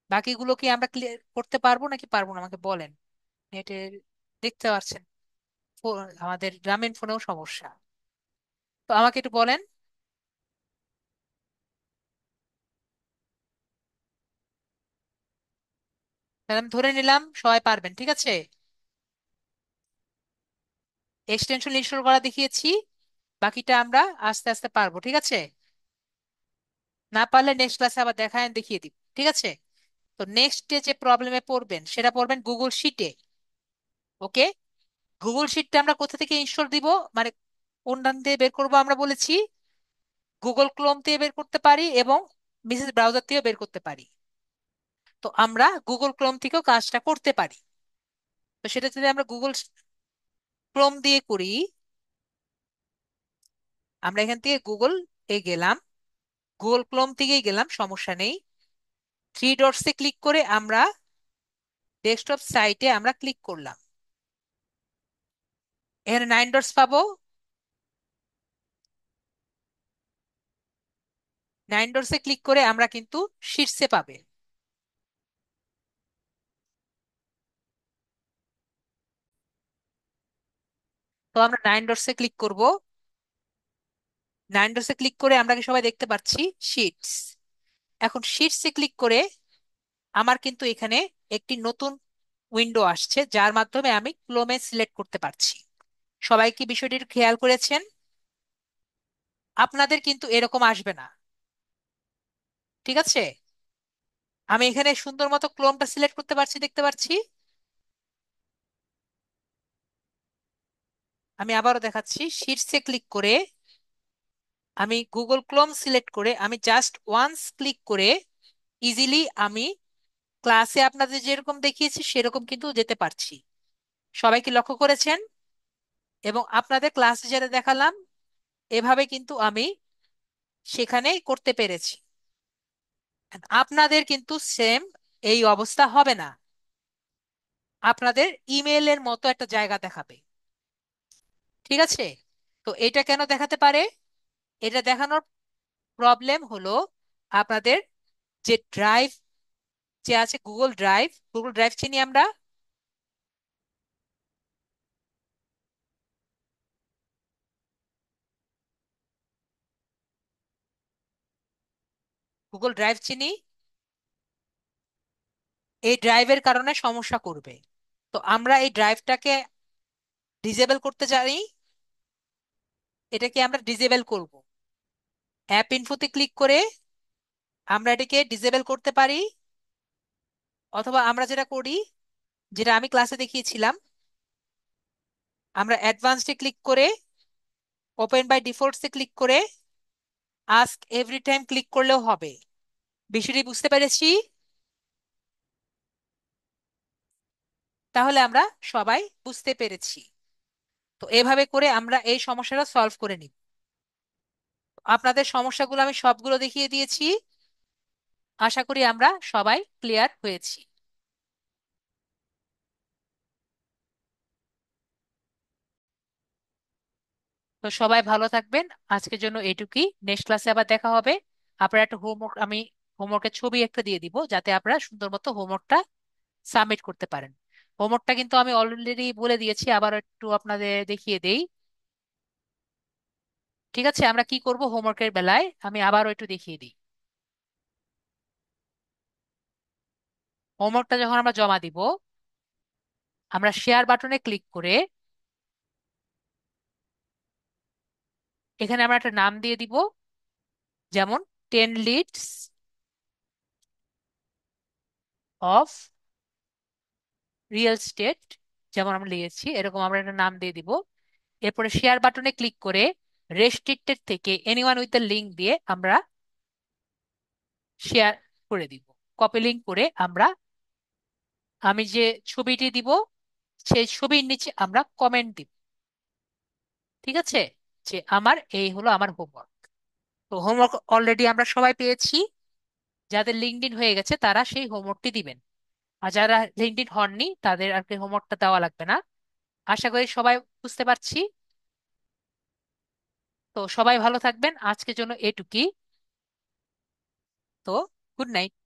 বাকিগুলো কি আমরা ক্লিয়ার করতে পারবো নাকি পারবো না আমাকে বলেন। নেটে দেখতে পাচ্ছেন, আমাদের গ্রামীণ ফোনেও সমস্যা। তো আমাকে একটু বলেন। তাহলে আমি ধরে নিলাম সবাই পারবেন, ঠিক আছে? এক্সটেনশন ইনস্টল করা দেখিয়েছি, বাকিটা আমরা আস্তে আস্তে পারবো, ঠিক আছে? না পারলে নেক্সট ক্লাসে আবার দেখায় দেখিয়ে দিব, ঠিক আছে? তো নেক্সট যে প্রবলেমে পড়বেন সেটা পড়বেন গুগল শিটে। ওকে। গুগল শিটটা আমরা কোথা থেকে ইনস্টল দিব, মানে কোন ডান দিয়ে বের করবো আমরা বলেছি? গুগল ক্রোম দিয়ে বের করতে পারি এবং মিসেস ব্রাউজার দিয়েও বের করতে পারি। তো আমরা গুগল ক্রোম থেকেও কাজটা করতে পারি। তো সেটা যদি আমরা গুগল ক্রোম দিয়ে করি, আমরা এখান থেকে গুগল এ গেলাম, গুগল ক্রোম থেকেই গেলাম, সমস্যা নেই। 3 ডটসে ক্লিক করে আমরা ডেস্কটপ সাইটে আমরা ক্লিক করলাম। এখানে 9 ডটস পাবো। 9 ডটসে ক্লিক করে আমরা কিন্তু শীর্ষে পাবে। তো আমরা 9 ডটসে ক্লিক করব। 9 ডটসে ক্লিক করে আমরা কি সবাই দেখতে পাচ্ছি শিটস। এখন শিটসে ক্লিক করে আমার কিন্তু এখানে একটি নতুন উইন্ডো আসছে, যার মাধ্যমে আমি ক্রোমে সিলেক্ট করতে পারছি। সবাই কি বিষয়টির খেয়াল করেছেন? আপনাদের কিন্তু এরকম আসবে না, ঠিক আছে? আমি এখানে সুন্দর মতো ক্রোমটা সিলেক্ট করতে পারছি, দেখতে পাচ্ছি। আমি আবারও দেখাচ্ছি, শীর্ষে ক্লিক করে আমি গুগল ক্রোম সিলেক্ট করে আমি জাস্ট ওয়ান্স ক্লিক করে ইজিলি আমি ক্লাসে আপনাদের যেরকম দেখিয়েছি সেরকম কিন্তু যেতে পারছি। সবাই কি লক্ষ্য করেছেন? এবং আপনাদের ক্লাসে যেটা দেখালাম এভাবে কিন্তু আমি সেখানে করতে পেরেছি। আপনাদের কিন্তু সেম এই অবস্থা হবে না। আপনাদের ইমেলের মতো একটা জায়গা দেখাবে, ঠিক আছে? তো এটা কেন দেখাতে পারে? এটা দেখানোর প্রবলেম হলো আপনাদের যে ড্রাইভ যে আছে, গুগল ড্রাইভ, গুগল ড্রাইভ চিনি আমরা। গুগল ড্রাইভ চিনি। এই ড্রাইভের কারণে সমস্যা করবে। তো আমরা এই ড্রাইভটাকে ডিসেবল করতে জানি। এটাকে আমরা ডিসেবল করব। অ্যাপ ইনফোতে ক্লিক করে আমরা এটাকে ডিসেবল করতে পারি, অথবা আমরা যেটা করি, যেটা আমি ক্লাসে দেখিয়েছিলাম, আমরা অ্যাডভান্সডে ক্লিক করে ওপেন বাই ডিফল্টসে ক্লিক করে আস্ক এভরি টাইম ক্লিক করলেও হবে। বিষয়টি বুঝতে পেরেছি? তাহলে আমরা সবাই বুঝতে পেরেছি। তো এভাবে করে আমরা এই সমস্যাটা সলভ করে নিব। আপনাদের সমস্যাগুলো আমি সবগুলো দেখিয়ে দিয়েছি। আশা করি আমরা সবাই ক্লিয়ার হয়েছি। তো সবাই ভালো থাকবেন। আজকের জন্য এটুকুই। নেক্সট ক্লাসে আবার দেখা হবে। আপনারা একটা হোমওয়ার্ক, আমি হোমওয়ার্কের ছবি একটা দিয়ে দিব, যাতে আপনারা সুন্দর মতো হোমওয়ার্কটা সাবমিট করতে পারেন। হোমওয়ার্কটা কিন্তু আমি অলরেডি বলে দিয়েছি, আবার একটু আপনাদের দেখিয়ে দেই। ঠিক আছে, আমরা কি করব হোমওয়ার্কের বেলায় আমি আবারও একটু দেখিয়ে দিই। হোমওয়ার্কটা যখন আমরা জমা দিব, আমরা শেয়ার বাটনে ক্লিক করে এখানে আমরা একটা নাম দিয়ে দিব, যেমন 10 লিডস অফ রিয়েল স্টেট, যেমন আমরা লিখেছি এরকম আমরা একটা নাম দিয়ে দিব। এরপরে শেয়ার বাটনে ক্লিক করে রেস্ট্রিক্টেড থেকে এনিওয়ান উইথ দ্য লিঙ্ক দিয়ে আমরা শেয়ার করে দিব। কপি লিঙ্ক করে আমরা, আমি যে ছবিটি দিব সেই ছবির নিচে আমরা কমেন্ট দিব। ঠিক আছে, যে আমার এই হলো আমার হোমওয়ার্ক। তো হোমওয়ার্ক অলরেডি আমরা সবাই পেয়েছি। যাদের লিঙ্কডইন হয়ে গেছে তারা সেই হোমওয়ার্কটি দিবেন। আর যারা লিঙ্কডইন হননি তাদের আর কি হোমওয়ার্কটা দেওয়া লাগবে না। আশা করি সবাই বুঝতে পারছি। তো সবাই ভালো থাকবেন, আজকের জন্য এটুকুই। তো গুড নাইট।